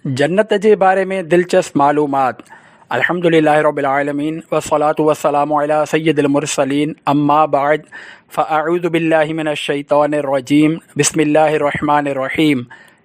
जन्नत जे बारे में दिलचस्प मालूमात। अल्हम्दुलिल्लाहि रब्बिल आलमीन वस्सलातु वस्सलामु अला सय्यिदिल मुरसलीन अम्मा बाद फ़अऊज़ु बिल्लाहि मिनश शैतानिर रजीम बिस्मिल्लाहिर रहमानिर रहीम।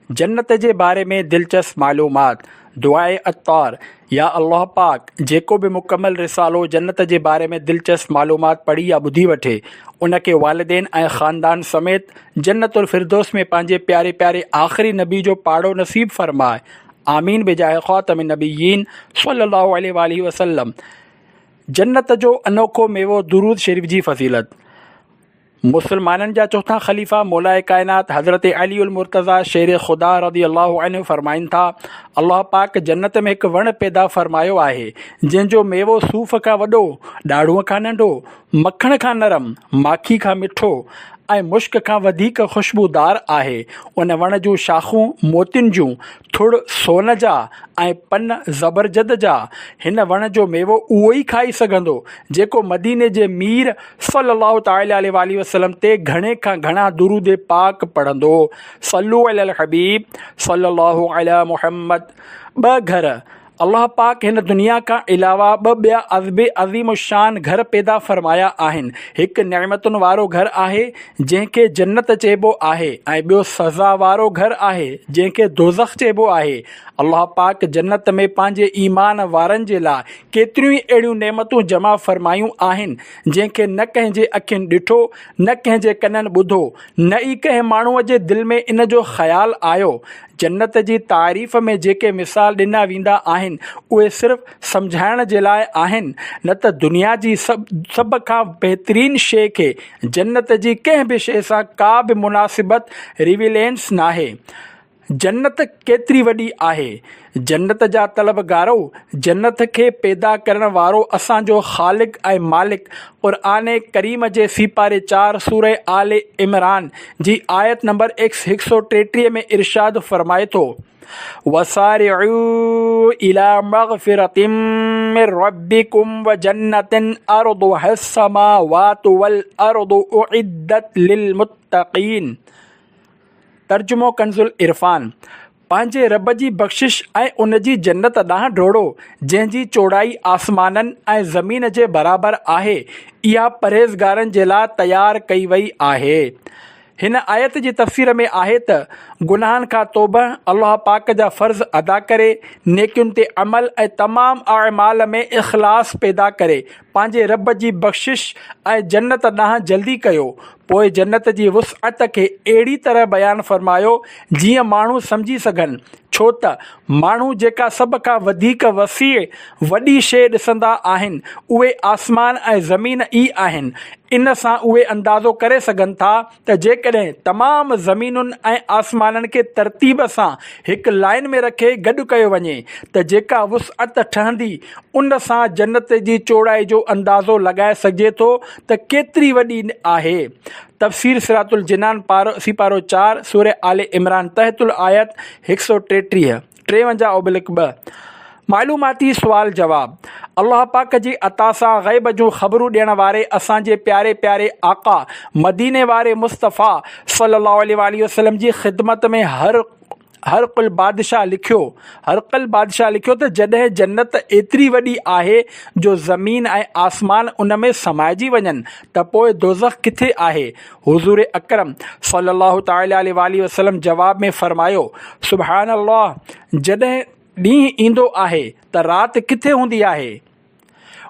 जन्नत जे बारे में दिलचस्प मालूमात। दुआए अत्तार, या अल्लाह पाक जेको भी मुकम्मल रिसालो जन्नत जे बारे में दिलचस्प मालूमात पढ़ी या ॿुधी वठे उन खे वालिदैन ऐं ख़ानदान समेत जन्नतुल फिरदौस में पंहिंजे प्यारे प्यारे आख़िरी नबी जो पाड़ो नसीब फ़रमाए। आमीन बिजाए ख़ातमिन नबिय्यीन सल्लल्लाहु अलैहि वसल्लम। जन्नत जो अनोखो मेवो दुरूद शरीफ़ जी फ़ज़ीलत। मुसलमाननि जा चौथा ख़लीफ़ा मौलाए कायनात हज़रत अली उल मुर्तज़ा शेर ख़ुदा रज़ी अल्लाहु अन्हु फ़रमाइनि था, अल्लाह पाक जन्नत में हिकु वणु पैदा फ़रमायो आहे जंहिंजो मेवो सूफ़ खां वॾो, ॾाढ़ूअ खां नंढो, मखण खां नरम, माखी खां मिठो ऐं मुश्क खां वधीक ख़ुशबूदार आहे। उन वण जूं शाख़ूं मोतियुनि जूं, थुड़ सोन जा ऐं पन ज़बरजद जा। हिन वण जो मेवो उहो ई खाई सघंदो जेको मदीने जे मीर सल्लल्लाहु तआला अलैहि वसल्लम ते घणे खां घणा दुरूद पाक पढ़ंदो। सल्लू अलल हबीब सल्लल्लाहु अला मुहम्मद। ॿ घर अल्लाह पाक हिन दुनिया खां अलावा ॿ ॿिया अज़बे अज़ीम शान घर पैदा फ़रमाया आहिनि। हिकु नेमतुनि वारो घर आहे जंहिंखे जन्नत चइबो आहे ऐं ॿियो सज़ा वारो घर आहे जंहिंखे दोज़ख चइबो आहे। अल्लाह पाक जन्नत में पंहिंजे ईमान वारनि जे लाइ केतिरियूं ई अहिड़ियूं नेमतूं जमा फ़रमायूं आहिनि जंहिंखे न कंहिंजे अखियुनि ॾिठो, न कंहिंजे कननि ॿुधो, न ई कंहिं माण्हूअ जे दिलि में इन जो ख़्यालु आयो। जन्नत जी तारीफ़ में जेके मिसाल ॾिना वेंदा आहिनि उहे सिर्फ़ु सम्झाइण जे लाइ आहिनि, न त दुनिया जी सभ खां बहितरीन शइ खे जन्नत जी कंहिं बि शइ सां का बि मुनासिबत रिविलेंस नाहे। जन्नत केतिरी वॾी आहे। जन्नत जा तलबगारो, जन्नत खे पैदा करण वारो असांजो ख़ालिक ऐं मालिक क़ुर्आन करीम जे सीपारे 4 सूरह आले इमरान जी आयत नंबर 133 में इरशाद फ़रमाए थो, वसारिऊ इला मग़फ़िरतिम मिर रब्बिकुम व जन्नतिन अर्दुहस समावातु वल अर्दु उइद्दत लिल मुत्तक़ीन। तर्जुमो कंज़ुल इरफान। पंहिंजे रब जी बख़्शिश ऐं उन जी जन्नत ॾांहुं डोड़ो जंहिंजी चौड़ाई आसमाननि ऐं ज़मीन जे बराबरि आहे। इहा परहेज़गारनि जे लाइ तयारु कई वई आहे। हिन आयत जी तफ़सीर में आहे त गुनाहनि खां तौबह, अल्लाह पाक जा फ़र्ज़ अदा करे, नेकियुनि ते अमल ऐं तमामु अमाल में इख़लास पैदा करे पंहिंजे रब जी बख़्शिश ऐं जन्नत ॾांहुं जल्दी कयो। पोइ जन्नत जी वुसअत खे अहिड़ी तरह बयानु फ़रमायो जीअं माण्हू सम्झी सघनि, छो त माण्हू जेका सभ खां वधीक वसीअ वॾी शइ ॾिसंदा आहिनि उहे आसमान ऐं ज़मीन ई आहिनि। इन सां उहे अंदाज़ो करे सघनि था त जेकॾहिं तमामु ज़मीनुनि ऐं आसमाननि खे तरतीब सां हिकु लाइन में रखे गॾु कयो वञे त जेका वुसअत ठहंदी उन सां जन्नत जी चौड़ाई जो अंदाज़ो लॻाए सघिजे थो त केतिरी वॾी आहे। तफ़सीर सिरातुल जिनान सीपारो 4 सूरह आले इमरान तहतुल आयत 133 53/2। मालूमाती सुवाल जवाब। अल्लाह पाक जी अता सां ग़ैब जूं ख़बरूं ॾियण वारे असांजे प्यारे प्यारे आका मदीने वारे मुस्तफ़ा सल्लल्लाहु अलैहि वसल्लम जी ख़िदमत में हरक़ल बादशाह लिखियो त जॾहिं जन्नत एतिरी वॾी आहे जो ज़मीन ऐं आसमान उन में समाइजी वञनि त पोइ दोज़ख किथे आहे। हुज़ूर अकरम सल्लल्लाहु तआला अलैहि वसल्लम जवाब में फ़रमायो, सुभान अल्लाह, जॾहिं ॾींहुं ईंदो आहे त राति किथे हूंदी आहे।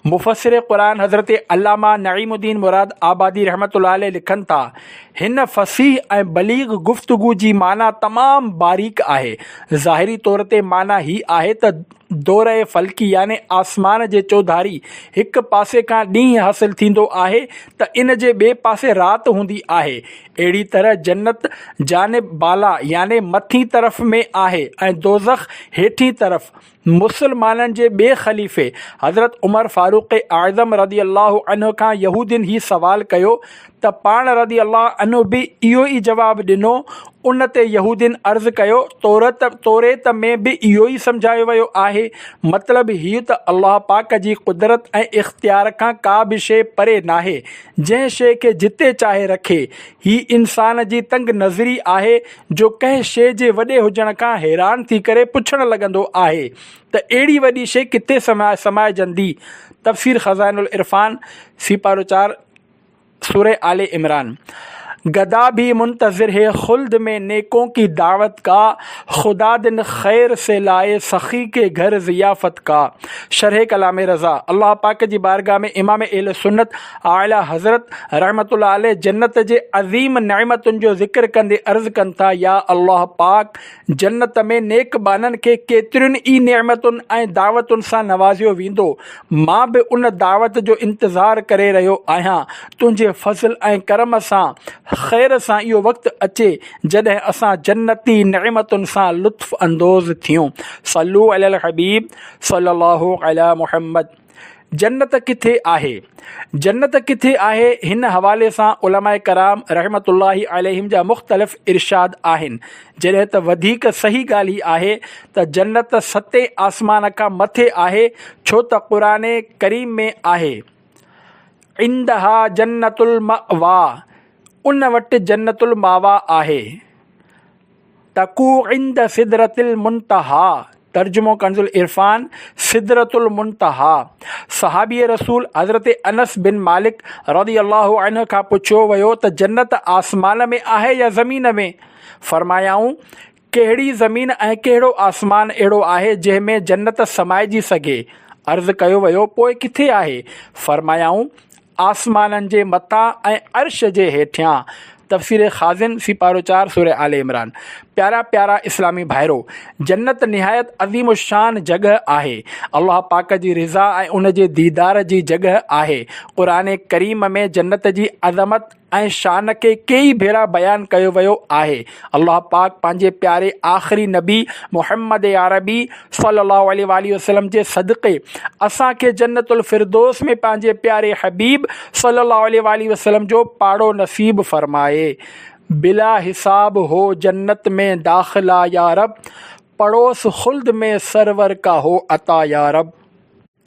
मुफ़स्सिर क़ुरान हज़रत अल्लामा नईमुद्दीन मुराद आबादी रहमतुल्लाह अलैह लिखनि था, हिन फ़सीह ऐं बलीग़ गुफ़्तगू जी माना तमामु बारीक आहे। ज़ाहिरी तौर ते माना ही आहे त दौरे फ़ल्की याने आसमान जे चौधारी हिकु पासे खां ॾींहुं हासिलु थींदो आहे त इन जे ॿिए पासे राति हूंदी आहे। अहिड़ी तरह जन्नत जानिब बाला याने मथीं तरफ़ में आहे ऐं दोज़ख हेठीं तरफ़। मुसलमाननि जे ॿिए ख़लीफ़े हज़रत उमर फ़ारूक़ आज़म रज़ी अल्लाहु अन्हु खां यहूदियुनि ही सवाल कयो त पाण रज़ी अल्लाह अन्हु बि इहो ई जवाबु ॾिनो। उन ते यहूदियुनि अर्ज़ु कयो तौरेत में बि इहो ई सम्झायो वियो आहे। मतिलबु हीउ त अल्लाह पाक जी कुदरत ऐं इख़्तियार खां का बि शइ परे नाहे, जंहिं शइ खे जिते चाहे रखे। हीउ इंसान जी तंग नज़री आहे जो कंहिं शइ जे वॾे हुजण खां हैरान थी करे पुछणु लॻंदो आहे त अहिड़ी वॾी शइ किथे समाइजंदी। तफ़सीर ख़ज़ाइनुल इरफ़ान सीपारो 4 सूरह आले इमरान। गदा भी मुंतज़िर है खुल्द में नेकों की दावत का, खुदा दिन खैर से लाए सखी के घर ज़ियाफ़त का। शरह कलाम रज़ा। अल्लाह पाक जी बारगाह में इमाम अहले सुन्नत आला हज़रत रहमतुल्लाह अलैह जन्नत जे अज़ीम नेमतुनि जो ज़िक्र कंदे अर्ज़ कनि था, या अल्लाह पाक जन्नत में नेक बाननि खे केतिरियुनि ई नेमतुनि ऐं दावतुनि सां नवाज़ियो वेंदो। मां बि उन दावत जो इंतज़ारु करे रहियो आहियां। तुंहिंजे फज़ल ऐं करम सां ख़ैर सां इहो वक़्तु अचे जॾहिं असां जन्नती नेमतुनि सां लुत्फ़ अंदोज़ थियूं। सल्लू अलल हबीब सल्लल्लाहु अला मुहम्मद। जन्नत किथे आहे? जन्नत किथे आहे, हिन हवाले सां उलमाए कराम रहमतुल्लाहि अलैहिम जा मुख़्तलिफ़ इरशाद आहिनि। जॾहिं त वधीक सही ॻाल्हि हीअ आहे त जन्नत 7 आसमान खां मथे आहे, छो त क़ुरान करीम में आहे, इंदहा जन्नतुल मअवा, उन वटि जन्नतुल मावा आहे। तकू इंद सिदरतिल मुंतहा, तर्जुमो कंजुल इरफान, सिदरतुल मुंतहा। सहाबी रसूल हज़रत अनस बिन मालिक रज़ी अल्लाहु अन्हु खां पुछियो वियो त जन्नत आसमान में आहे या ज़मीन में? फरमायाऊं, कहिड़ी ज़मीन ऐं कहिड़ो आसमान अहिड़ो आहे जंहिं में जन्नत समाइजी सघे? अर्ज़ु कयो वियो, पोइ किथे आहे? फरमायाऊं, आसमाननि जे मथां ऐं अर्श जे हेठियां। तफ़सीर ख़ाज़िन सीपारो 4 सूरह आले इमरान। प्यारा प्यारा इस्लामी भाइरो, जन्नत निहायत अज़ीम शान जॻह आहे। अल्लाह पाक जी रिज़ा ऐं उन जे दीदार जी जॻह आहे। क़ुरान करीम में जन्नत जी अज़मत ऐं शान खे कई भेरा बयानु कयो वियो आहे। अल्लाह पाक पंहिंजे प्यारे आख़िरी नबी मुहम्मद अरबी सल्लल्लाहु अलैहि वसल्लम जे सदक़े असांखे जन्नतुल फिरदौस में पंहिंजे प्यारे हबीब सल्लल्लाहु अलैहि वसल्लम जो पाड़ो नसीब फ़रमाए। बिला हिसाब हो जन्नत में दाखिला या रब, पड़ोस खुल्द में सरवर का हो अता या रब।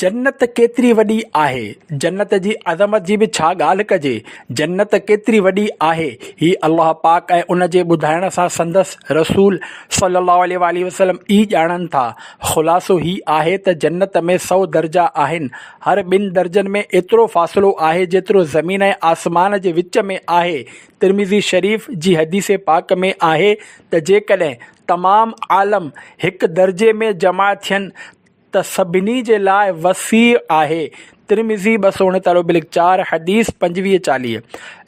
जन्नत केतिरी वॾी आहे, जन्नत जी अज़मत जी बि छा ॻाल्हि कजे। जन्नत केतिरी वॾी आहे ही अल्लाह पाक ऐं उन जे ॿुधाइण सां संदसि रसूल सल्लल्लाहु अलैहि वसल्लम ई ॼाणनि था। ख़ुलासो ही आहे त जन्नत में 100 दर्जा आहिनि। हर 2 दर्जनि में एतिरो फ़ासिलो आहे जेतिरो ज़मीन ऐं आसमान जे विच में आहे। तिरमिज़ी शरीफ़ जी हदीस पाक में आहे त जेकॾहिं तमामु आलम हिकु दर्जे में जमा थियनि त सभिनी जे लाइ वसी आहे। तिरमिज़ी 269/4 हदीस 2540।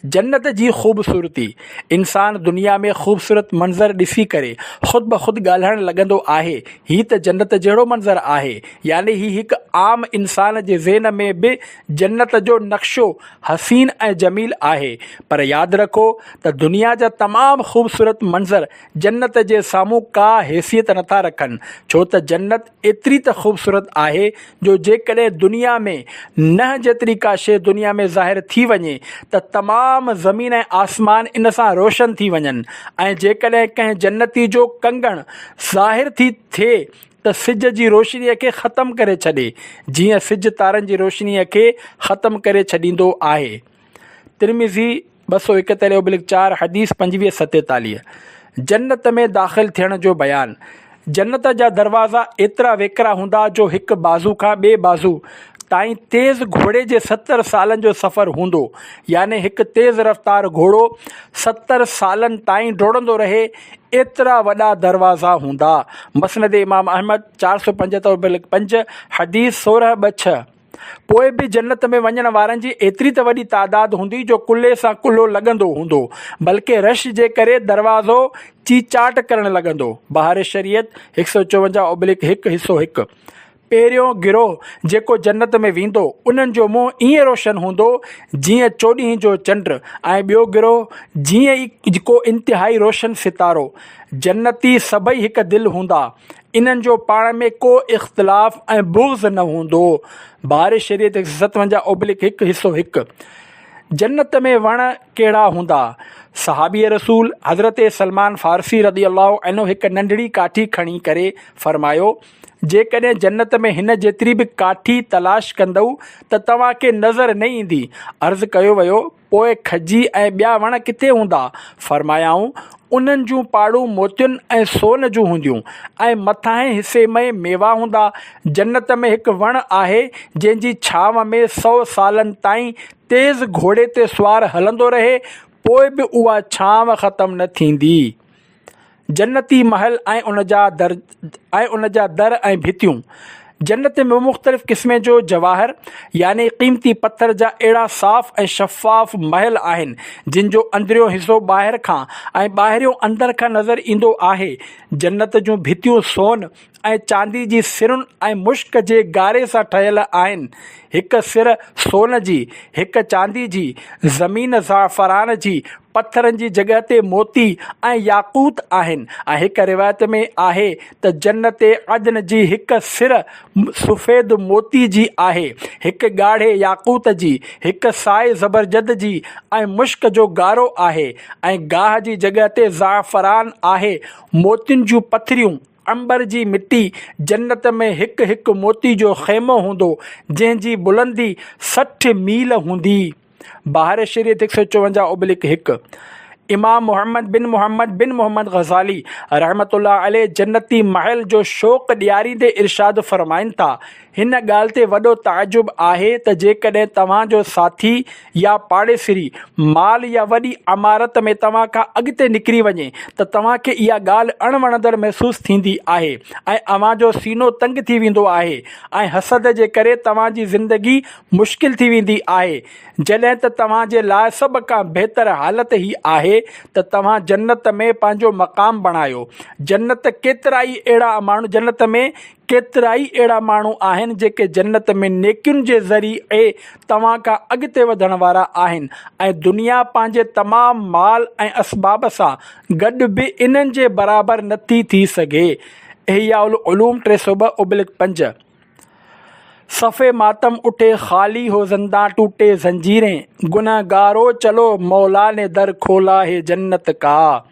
जन्नत जी ख़ूबसूरती। इंसान दुनिया में ख़ूबसूरत मंज़र ॾिसी करे ख़ुदि ब ख़ुदि ॻाल्हाइणु लॻंदो आहे, हीअ त जन्नत जहिड़ो मंज़र आहे। यानी हीअ हिकु आम इंसान जे ज़हन में बि जन्नत जो नक्शो हसीन ऐं जमील आहे। पर यादि रखो त दुनिया जा तमामु ख़ूबसूरत मंज़र जन्नत जे साम्हूं का हैसियत नथा रखनि, छो त जन्नत एतिरी त ख़ूबसूरत आहे जो जेकॾहिं दुनिया में न जेतिरी का शइ दुनिया में ज़ाहिर थी वञे त तमामु ज़मीन ऐं आसमान इन सां रोशन थी वञनि। ऐं जेकॾहिं कंहिं जन्नती जो कंगण ज़ाहिर थी थिए त सिज जी रोशनीअ खे ख़तमु करे छॾे, जीअं सिज तारनि जी रोशनीअ खे ख़तमु करे छॾींदो आहे। तिरमिज़ी 271/4 हदीस 2547। जन्नत में दाख़िल थियण जो बयान। जन्नत जा दरवाज़ा एतिरा वेकरा हूंदा जो हिकु बाज़ू खां ॿिए बाज़ू ताईं तेज़ घोड़े जे 70 सालनि जो सफ़र हूंदो। यानी हिकु तेज़ रफ़्तार घोड़ो 70 सालनि ताईं डोड़ंदो रहे, एतिरा वॾा दरवाज़ा हूंदा। मसनद इमाम अहमद 475/5 हदीस 16/6। पोइ बि जन्नत में वञण वारनि जी एतिरी त वॾी तादाद हूंदी जो कुल्ले सां कुल्लो लॻंदो हूंदो, बल्कि रश जे करे दरवाज़ो चीचाट करणु लॻंदो। बहार शरीयत 154/1 हिसो 1। पहिरियों गिरोह जेको जन्नत में वेंदो उन्हनि जो मुंहुं ईअं रोशन हूंदो जीअं चोॾींहं जो चंड, ऐं ॿियो गिरोह जीअं ई को इंतिहाई रोशन सितारो। जन्नती सभई हिकु दिलि हूंदा, इन्हनि जो पाण में को इख़्तिलाफ़ ऐं बुग़्ज़ न हूंदो। बहार शरीयत 157/1 हिसो 1। जन्नत में वण कहिड़ा हूंदा। सहाबी रसूल हज़रत सलमान फ़ारसी रज़ी अल्लाहु अन्हु हिकु नंढड़ी काठी खणी करे फ़रमायो, जेकॾहिं जन्नत में हिन जेतिरी बि काठी तलाश कंदव त तव्हांखे नज़र न ईंदी। अर्ज़ु कयो वियो, पोइ खजी ऐं ॿिया वण किथे हूंदा? फ़रमायाऊं, उन्हनि जूं पाड़ूं मोतियुनि ऐं सोन जूं हूंदियूं ऐं मथां हिसे में मेवा हूंदा। जन्नत में हिकु वणु आहे जंहिंजी छांव में 100 सालनि ताईं तेज़ घोड़े ते सुवार हलंदो रहे, पोइ बि उहा छांव ख़तमु न थींदी। जन्नती महल ऐं उन जा दर ऐं भितियूं। जन्नत में मुख़्तलिफ़ क़िस्म जो जवाहर यानी क़ीमती पत्थर जा अहिड़ा साफ़ ऐं शफ़ाफ़ महल आहिनि जिन जो अंदरियों हिसो ॿाहिरि खां ऐं ॿाहिरियों अंदर खां नज़र ईंदो आहे। जन्नत जूं भितियूं सोन ऐं चांदी जी सिरुनि ऐं मुश्क जे गारे सां ठहियल आहिनि। हिकु सिर सोन जी, हिकु चांदी जी, ज़मीन ज़ाफ़रान जी, पत्थरनि जी जॻह ते मोती ऐं याकूत आहिनि। ऐं हिकु रिवायत में आहे त जन्नत अदन जी हिकु सिर सफ़ेद मोती जी आहे, हिकु ॻाढ़े याकूत जी, हिकु साए ज़बरजद जी ऐं मुश्क जो गारो आहे, ऐं गाह जी जॻह ते ज़ाफ़रान आहे। मोतियुनि जूं पथरियूं, अंबर जी मिट्टी। जन्नत में हिकु हिकु मोती जो ख़ैमो हूंदो जंहिंजी बुलंदी 60 मील हूंदी। बाहर शरीयत 154/1। इमाम मोहम्मद बिन मोहम्मद ग़ज़ाली रहमतुल्लाह अलैह जन्नती महल जो शौक़ ॾियारींदे इरशाद फ़रमाइनि था, हिन ॻाल्हि ते वॾो ताजुब आहे त जेकॾहिं तव्हांजो साथी या पाड़ेसिरी माल या वॾी इमारत में तव्हां खां अॻिते निकिरी वञे त तव्हांखे इहा ॻाल्हि अणवणंदड़ महसूसु थींदी आहे ऐं अव्हांजो सीनो तंग थी वेंदो आहे ऐं हसद जे करे तव्हांजी ज़िंदगी मुश्किल थी वेंदी आहे। जॾहिं त तव्हांजे लाइ सभ खां बहितर हालत ही आहे त तव्हां जन्नत में पंहिंजो मक़ाम बणायो। जन्नत में केतिरा ई अहिड़ा माण्हू आहिनि जेके जन्नत में नेकियुनि जे ज़रिए तव्हां खां अॻिते वधण वारा आहिनि ऐं दुनिया पंहिंजे तमामु माल ऐं असबाब सां गॾु बि इन्हनि जे बराबरि नथी थी सघे। इहिया उल उलूम 302/5। सफ़े मातम उठे खाली हो ज़िंदा टूटे ज़ंजीरें, गुनहगारो चलो मौला ने दर खोला है जन्नत का।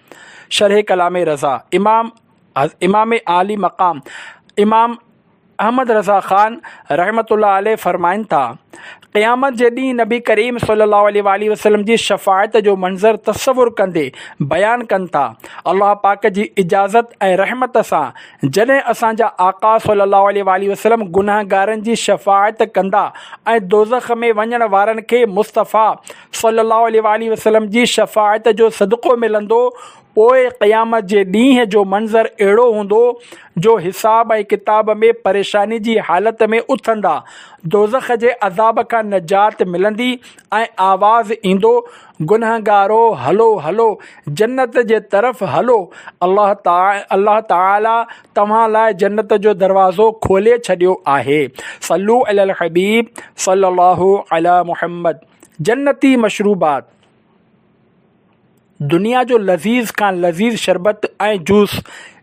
शरह कलाम रज़ा। इमाम आली मकाम इमाम अहमद रज़ा ख़ान रहमतुल्लाह अलैह फ़रमाइनि था, क़यामत जे ॾींहुं नबी करीम सल्लल्लाहु अलैहि वसल्लम जी शफ़ाअत जो मंज़र तसवुर कंदे बयानु कनि था। अल्लाह पाक जी इजाज़त ऐं रहमत सां जॾहिं असांजा आका सल्लल्लाहु अलैहि वसल्लम गुनाहगारनि जी शफ़ाअत कंदा ऐं दोज़ख में वञण वारनि खे मुस्तफ़ा सल्लल्लाहु अलैहि वसल्लम जी शफ़ाअत जो सदक़ो मिलंदो, पोइ क़यामत जे ॾींहं जो मंज़र अहिड़ो हूंदो जो हिसाब ऐं किताब में परेशानी जी हालत में उथंदा, दोज़ख जे अज़ाब खां निजात मिलंदी ऐं आवाज़ ईंदो, गुनहगारो हलो हलो जन्नत जे तरफ़ हलो, अल्लाह ताला तव्हां लाइ जन्नत जो दरवाज़ो खोले छॾियो आहे। सल्लू अलल हबीब सल्लल्लाहु अला मुहम्मद। जन्नती मशरूबात। दुनिया जो लज़ीज़ खां लज़ीज़ शरबत ऐं जूस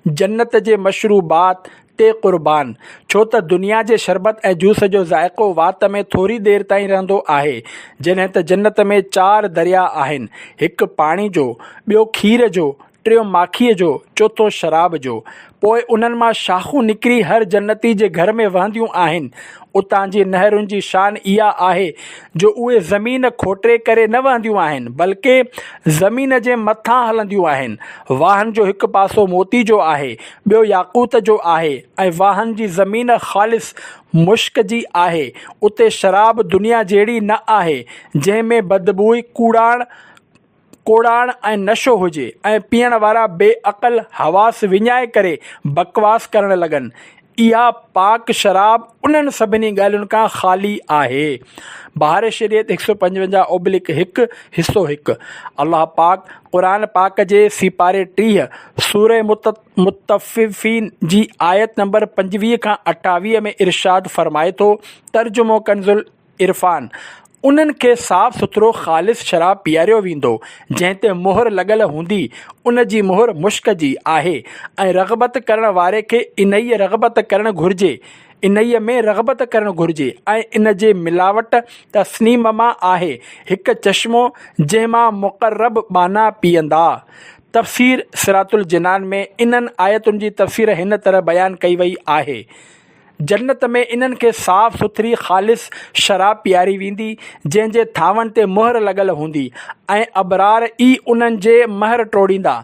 जन्नत जे मशरूबात ते क़ुर्बान, छो त दुनिया जे शरबत ऐं जूस जो ज़ाइक़ो वात में थोरी देरि ताईं रहंदो आहे, जॾहिं त जन्नत में 4 दरिया आहिनि, हिकु पाणी जो, ॿियो खीर जो, टियों माखीअ जो, चोथों शराब जो। पोइ उन्हनि मां शाखूं निकिरी हर जन्नती जे घर में वहंदियूं आहिनि। उतां जी नहरुनि जी शान इहा आहे जो उहे ज़मीन खोटे करे न वहंदियूं आहिनि, बल्कि ज़मीन जे मथां हलंदियूं आहिनि। वाहन जो हिकु पासो मोती जो आहे, ॿियो याकूत जो आहे ऐं वाहन जी ज़मीन ख़ालिस मुश्क जी आहे। उते शराब दुनिया जहिड़ी न आहे जंहिंमें बदबूई कोड़ाण ऐं नशो हुजे ऐं पीअण वारा बेअक़ल हवास विञाए करे बकवास करणु लॻनि। इहा पाक शराब उन्हनि सभिनी ॻाल्हियुनि खां ख़ाली आहे। बाहर शरीयत 155/1 हिसो 1। अल्लाह पाक क़ुरान पाक जे सिपारे 30 सूरह मुतफ़िफ़ीन जी आयत नंबर 25 खां 28 में इरशाद फ़रमाए थो, तर्जुमो कंज़ुल इरफ़ान, उन्हनि खे साफ़ सुथरो ख़ालिस शराब पीआरियो वेंदो जंहिं ते मुहर लॻल हूंदी, उन जी मुहर मुश्क जी आहे ऐं रग़बत करण वारे खे इन ई रग़बत करणु घुरिजे। इन्हीअ में रग़बत करणु घुरिजे ऐं इन जे मिलावट तस्नीम मां आहे हिकु चश्मो जंहिंमां मुक़र्रब बाना पीअंदा। तफ़सीर सिरातुल जिनान में इन्हनि आयतुनि जी तफ़सीर हिन तरह बयानु कई वई आहे। जन्नत में इन्हनि खे साफ़ सुथरी ख़ालिस शराब पीआरी वेंदी जंहिंजे थांवनि ते मुहर लॻल हूंदी ऐं अबरार ई उन्हनि जे महर टोड़ींदा।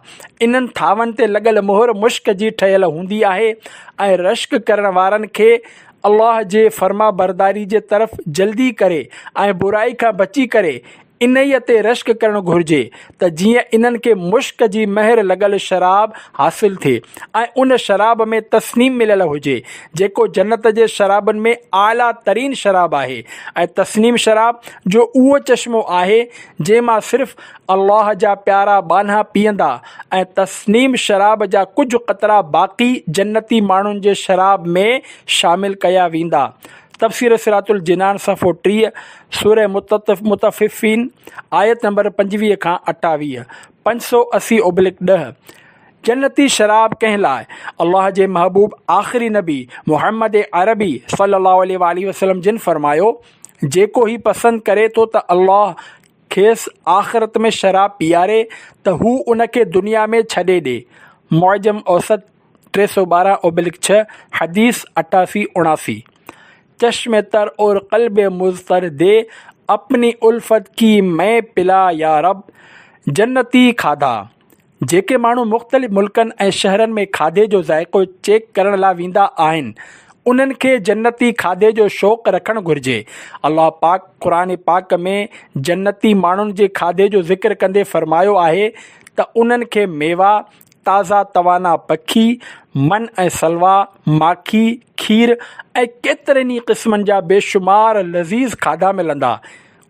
इन्हनि थांवनि ते लॻल मुहर मुश्क जी ठहियल हूंदी आहे ऐं रश्क करण वारनि खे अल्लाह जे फर्मा बरदारी जे तरफ़ जल्दी करे ऐं बुराई खां बची करे इन्हीअ ते रश्क करणु घुरिजे त जीअं इन्हनि खे मुश्क जी महर लॻल शराब हासिलु थिए ऐं उन शराब में तस्नीम मिलियल हुजे जेको जन्नत जे शराबनि में आला तरीन शराब आहे। ऐं तस्नीम शराब जो उहो चश्मो आहे जंहिंमां सिर्फ़ु अल्लाह जा प्यारा बाना पीअंदा ऐं तस्नीम शराब जा कुझु क़तरा बाक़ी जन्नती माण्हुनि जे शराब में शामिल कया वेंदा। तफ़सीर सिरातुल जिनान सफ़ो 30 सूरह मुतफ़िफ़ीन आयत नंबर 25 खां 28 580/10। जन्नती शराब कंहिं लाइ? अल्लाह जे महबूब आख़िरी नबी मुहम्मद अरबी सल्लल्लाहु अलैहि वसल्लम जिन फरमायो, जेको ही पसंदि करे थो त अल्लाह खेसि आख़िरत में शराब पीआरे त हू उनखे दुनिया में छॾे ॾे। मुअजम औसत 312/6 हदीस 88-79। चश्मे तर और क़ल्ब मुज़तर दे अपनी उल्फत की मैं पिला या रब। जन्नती खाधा जेके माण्हू मुख़्तलिफ़ मुल्कनि ऐं शहरनि में खाधे जो ज़ाइक़ो चेक करण लाइ वेंदा आहिनि उन्हनि खे जन्नती खाधे जो शौक़ु रखणु घुरिजे। अल्लाह पाक क़ुरान पाक में जन्नती माण्हुनि जे खाधे जो ज़िक्र कंदे फ़रमायो आहे त उन्हनि खे मेवा, ताज़ा तवाना पखी, मन ऐं सलवा, माखी, खीर ऐं केतिरनि ई क़िस्मनि जा बेशुमार लज़ीज़ खाधा मिलंदा।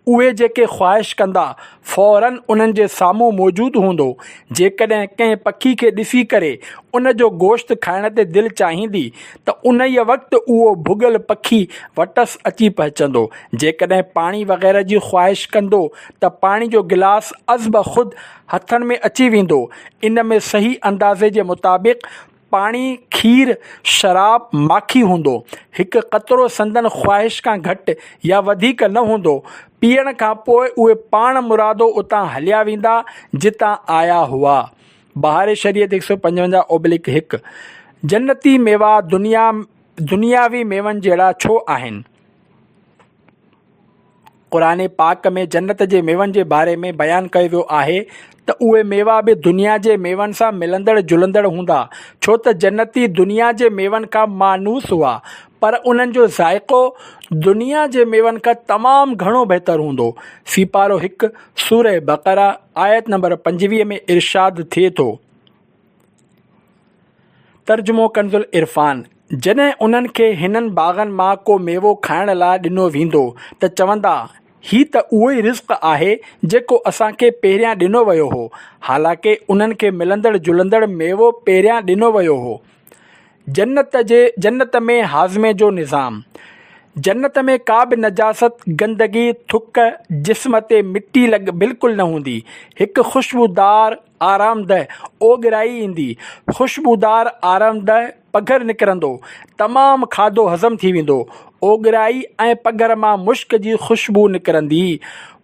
उहे जेके ख़्वाहिश कंदा फ़ौरन उन्हनि जे साम्हूं मौजूदु हूंदो। जेकॾहिं कंहिं पखी खे ॾिसी करे उन जो गोश्त खाइण ते दिलि चाहींदी त उन ई वक़्तु उहो भुॻल पखी वटसि अची पहुचंदो। जेकॾहिं पाणी वग़ैरह जी ख़्वाहिश कंदो त पाणी जो गिलास अज़ब ख़ुदि हथनि में अची वेंदो। इन में सही अंदाज़े जे मुताबिक़ पाणी, खीर, शराब, माखी हूंदो। हिकु क़तरो संदन ख़्वाहिश खां घटि या वधीक न हूंदो। पीअण खां पोइ उहे पाण मुरादो उतां हलिया वेंदा जितां आया हुआ। बहार शरीयत 155/1। जन्नती मेवा दुनियावी मेवनि जहिड़ा छो आहिनि? क़ुरान पाक में जन्नत जे मेवनि जे बारे में बयानु कयो वियो आहे त उहे मेवा बि दुनिया जे मेवनि सां मिलंदड़ जुलंदड़ हूंदा, छो त जन्नती दुनिया जे मेवनि खां मानूस हुआ पर उन्हनि जो ज़ाइक़ो दुनिया जे मेवनि खां तमामु घणो बहितरु हूंदो। सीपारो 1 सूरह बक़रा आयत नंबर 25 में इरशाद थिए थो। तर्जुमो कंज़ुल इरफ़ान। जॾहिं उन्हनि खे हिननि बाग़नि मां को मेवो खाइण लाइ ॾिनो वेंदो त चवंदा, ही त उहो ई रिज़्क़ आहे जेको असांखे पहिरियां ॾिनो वियो हो। हालांकि उन्हनि खे मिलंदड़ जुलंदड़ मेवो पहिरियां ॾिनो वियो हो। जन्नत में हाज़मे जो निज़ाम। जन्नत में का बि नजासत, गंदगी, थुक, जिस्म ते मिटी बिल्कुलु न हूंदी। हिकु ख़ुशबूदार आरामदह ओघराई ईंदी। ख़ुशबूदार आरामदह पघर निकिरंदो। तमामु खाधो हज़म थी वेंदो। ओघराई ऐं पघर मां मुश्क जी ख़ुशबू निकिरंदी।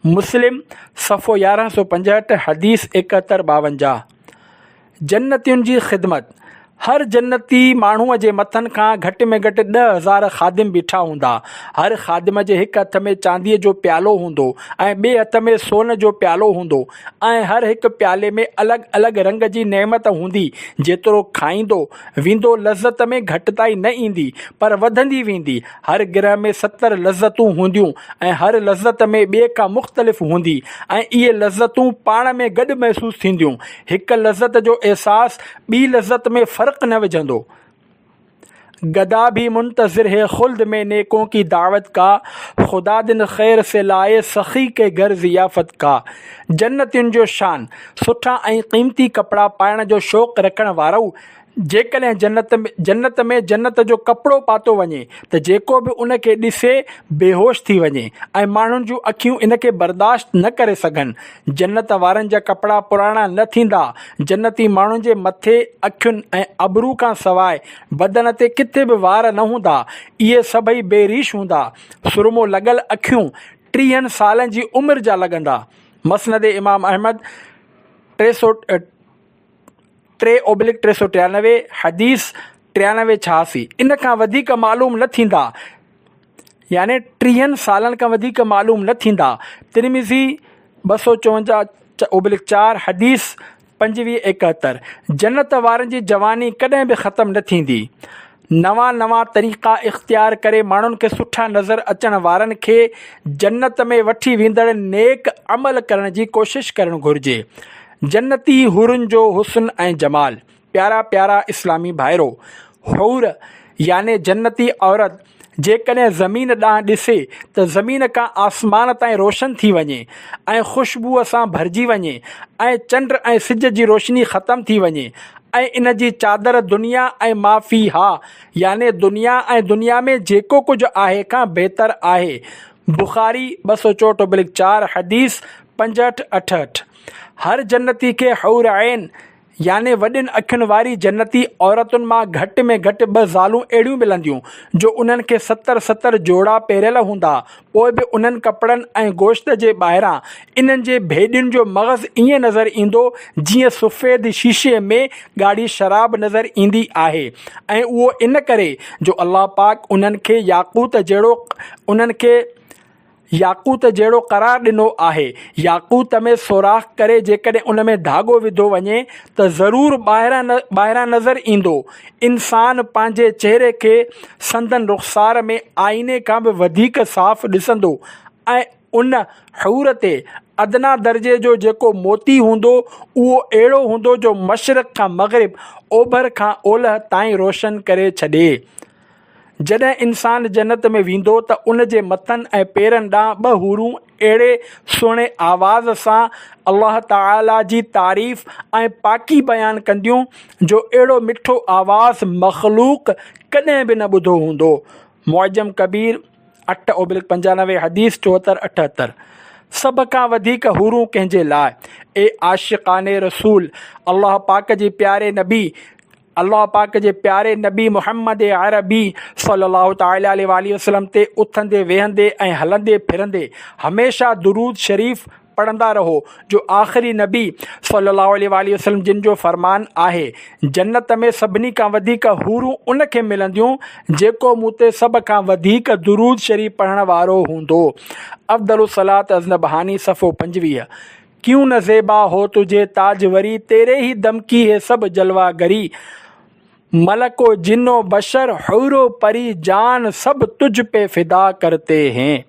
मुस्लिम सफ़ो 1165 हदीस 71-52। जन्नतियुनि जी ख़िदमत। हर जन्नती माण्हूअ जे मथनि खां घटि में घटि 10,000 ख़ादिम बीठा हूंदा। हर ख़ादिम जे हिकु हथ में चांदीअ जो प्यालो हूंदो ऐं ॿिए हथ में सोन जो प्यालो हूंदो ऐं हर हिकु प्याले में अलॻि अलॻि रंग जी नेमत हूंदी। जेतिरो खाईंदो वेंदो लज़्ज़त में घटिताई न ईंदी पर वधंदी वेंदी। हर गिरह में 70 लज़्ज़तूं हूंदियूं ऐं हर लज़्ज़त में ॿिए खां मुख़्तलिफ़ हूंदी ऐं इहे लज़्ज़तूं पाण में गॾु महसूसु थींदियूं। हिकु लज़्ज़त जो अहसासु ॿी लज़्ज़त में फ़र्क़ु न विझंदो। गदा भी मुंतज़िर है खुल्द में नेकों की दावत का, खुदा दिन खैर से लाए सखी के घर ज़ियाफ़त का। जन्नतियुनि जो शान। सुठा ऐं क़ीमती कपिड़ा पाइण जो शौक़ु रखण वारो जेकॾहिं जन्नत में जन्नत जो कपिड़ो पातो वञे त जेको बि उनखे ॾिसे बेहोश थी वञे ऐं माण्हुनि जूं अखियूं इनखे बर्दाश्त न करे सघनि। जन्नत वारनि जा कपिड़ा पुराणा न थींदा। जन्नती माण्हुनि जे मथे, अखियुनि ऐं अबरू खां सवाइ बदन ते किथे बि वार न हूंदा। इहे सभई बेरीश हूंदा। सुरमो लॻल अखियूं 30 सालनि जी उमिरि जा लॻंदा। मसनद इमाम अहमद 3/393 हदीस 9386। इन खां वधीक मालूम न थींदा, यानी 30 सालनि खां वधीक मालूम न थींदा। तिरमिज़ी 254/4 हदीस 2571। जन्नत वारनि जी जवानी कॾहिं बि ख़तमु न थींदी। नवां तरीक़ा इख़्तियार करे माण्हुनि खे सुठा नज़र अचण वारनि खे जन्नत में वठी वेंदड़ नेक अमल करण जी कोशिशि करणु घुरिजे। जन्नती हुरुनि जो हुस्न ऐं जमाल। प्यारा प्यारा इस्लामी भाइरो, हुर याने जन्नती औरत जेकॾहिं ज़मीन ॾांहुं ॾिसे त ज़मीन खां आसमान ताईं रोशन थी वञे ऐं ख़ुशबूअ सां भरिजी वञे ऐं चंड ऐं सिज जी रोशनी ख़तमु थी वञे ऐं इन जी चादर दुनिया ऐं माफ़ी हा, याने दुनिया ऐं दुनिया में जेको कुझु आहे खां बहितर आहे। बुख़ारी 264/4 हदीस 6568। हर जन्नती खे हौर ऐन याने वॾियुनि अखियुनि वारी जन्नती औरतुनि मां घटि में घटि 2 ज़ालूं अहिड़ियूं मिलंदियूं जो उन्हनि खे 70 जोड़ा पहिरियल हूंदा। पोइ बि उन्हनि कपिड़नि ऐं गोश्त जे ॿाहिरां इन्हनि जे भेॾियुनि जो मग़ज़ ईअं नज़र ईंदो जीअं सफ़ेद शीशे में ॻाढ़ी शराब नज़र ईंदी आहे। ऐं उहो इन करे जो अल्लाह पाक उन्हनि खे याकूत जहिड़ो करार ॾिनो आहे। याकूत में सोराख़ करे जेकॾहिं उन में धाॻो विधो वञे त ज़रूरु ॿाहिरां नज़र ईंदो। इंसान पंहिंजे चहिरे खे संदन रुख़सार में आईने खां बि वधीक साफ़ ॾिसंदो ऐं उन हूर ते अदना दर्जे जो जेको मोती हूंदो उहो अहिड़ो हूंदो जो मशरिक़ खां मग़रिब, ओभर खां ओलह ताईं रोशन करे छॾे। जॾहिं इंसान जन्नत में वेंदो त उन जे मथनि ऐं पेरनि ॾांहुं 2 हूरूं अहिड़े सुहिणे आवाज़ सां अल्लाह ताला जी तारीफ़ ऐं पाकी बयानु कंदियूं जो अहिड़ो मिठो आवाज़ मख़लूक कॾहिं बि न ॿुधो हूंदो। मुअज्जम कबीर 8/95 हदीस 74-78। सभ खां वधीक हूरूं कंहिंजे लाइ? ए आशिक़ाने रसूल, अल्लाह पाक जे प्यारे नबी मुहम्मद अरबी सल्लल्लाहु तआला अलैहि वसल्लम ते उथंदे वेहंदे ऐं हलंदे फिरंदे हमेशा दुरूद शरीफ़ पढ़ंदा रहो जो आख़िरी नबी सल्लल्लाहु अलैहि वसल्लम जिन जो फ़रमान आहे, जन्नत में सभिनी खां वधीक हूरूं उनखे मिलंदियूं जेको मूं ते सभ खां वधीक दुरूद शरीफ़ पढ़ण वारो हूंदो। अफ़्ज़लुस सलात अज़ नबहानी सफ़ो 25। क्यों न ज़ेबा हो तुझे ताजवरी, तेरे ही दम की है सब जलवागरी। मलको जिन्नो बशर हुरो परी जान सब तुझ पे फ़िदा करते हैं।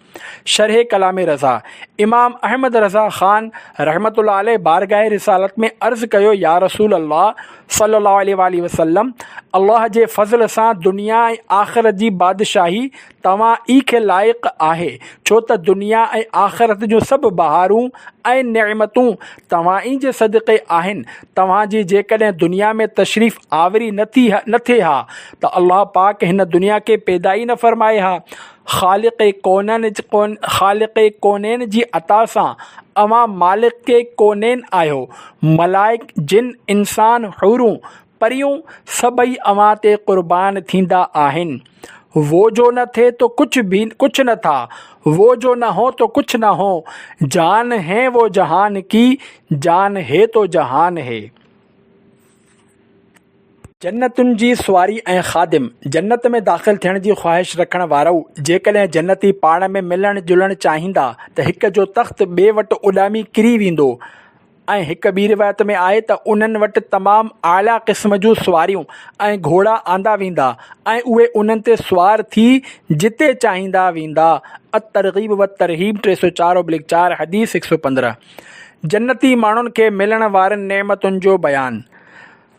शरह कलाम रज़ा। इमाम अहमद रज़ा ख़ान रहमतुल्लाह अलैह बारगाह रिसालत में अर्ज़ कयो, या रसूल अल्लाह सल्लल्लाहु अलैहि वसल्लम, अल्लाह जे फज़ल सां दुनिया ऐं आख़िरत जी बादशाही तव्हां ई खे लाइक़ु आहे, छो त दुनिया ऐं आख़िरत जूं सभु बहारूं ऐं नेमतूं तव्हां ई जे सदक़े आहिनि। तव्हांजी जेकॾहिं दुनिया में तशरीफ़ आवरी न थिए हा त अल्लाह पाक हिन दुनिया खे पैदा ई न फ़रमाए हा। ख़ालिक़े कोनैन जी अता सां अवां मालिक कोनैन आहियो। मलाइक, जिन, इंसान, हुरूं, परियूं सभई अवां ते क़ुर्बान थींदा आहिनि। वो जो न थे तो कुछ न था, वो जो न हो तो कुछ न हो। जान है वो जहान की, जान है तो जहान है। जन्नतुनि जी सुवारी ऐं ख़ादिम। जन्नत में दाख़िल थियण जी ख़्वाहिश रखण वारो जेकॾहिं जन्नती पाण में मिलणु जुलणु चाहींदा त हिक जो तख़्त ॿिए वटि उॾामी किरी वेंदो। ऐं हिक ॿी रिवायत में आहे त उन्हनि वटि तमामु आला क़िस्म जूं सुवारियूं ऐं घोड़ा आंदा वेंदा ऐं उहे उन्हनि ते सुवार थी जिते चाहींदा वेंदा। अत-तरग़ीब व तरहीब 304/4 हदीस 115। जन्नती माण्हुनि खे मिलण वारनि नेमतुनि जो बयानु।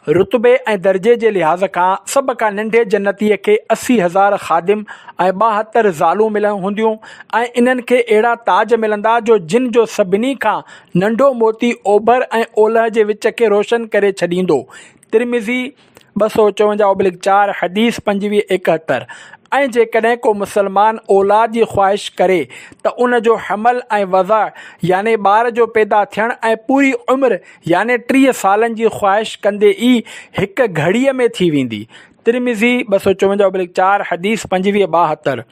रुतबे ऐं दर्जे जे लिहाज़ खां सभ खां नंढे जन्नतीअ खे 80,000 ख़ादिम ऐं 72 ज़ालूं मिलंदियूं हूंदियूं ऐं इन्हनि खे अहिड़ा ताज मिलंदा जो जिन जो सभिनी खां नंढो मोती ओभर ऐं ओलह जे विच खे रोशन करे छॾींदो। तिरमिज़ी 254/4 हदीस 2571। ऐं जेकॾहिं को मुसलमान औलाद जी ख़्वाहिश करे त उन जो हमल ऐं वज़ा याने ॿार जो पैदा थियणु ऐं पूरी उमिरि याने 30 सालनि जी ख़्वाहिश कंदे ई हिकु घड़ीअ में थी वेंदी। तिरमिज़ी 254/4 हदीस 2572।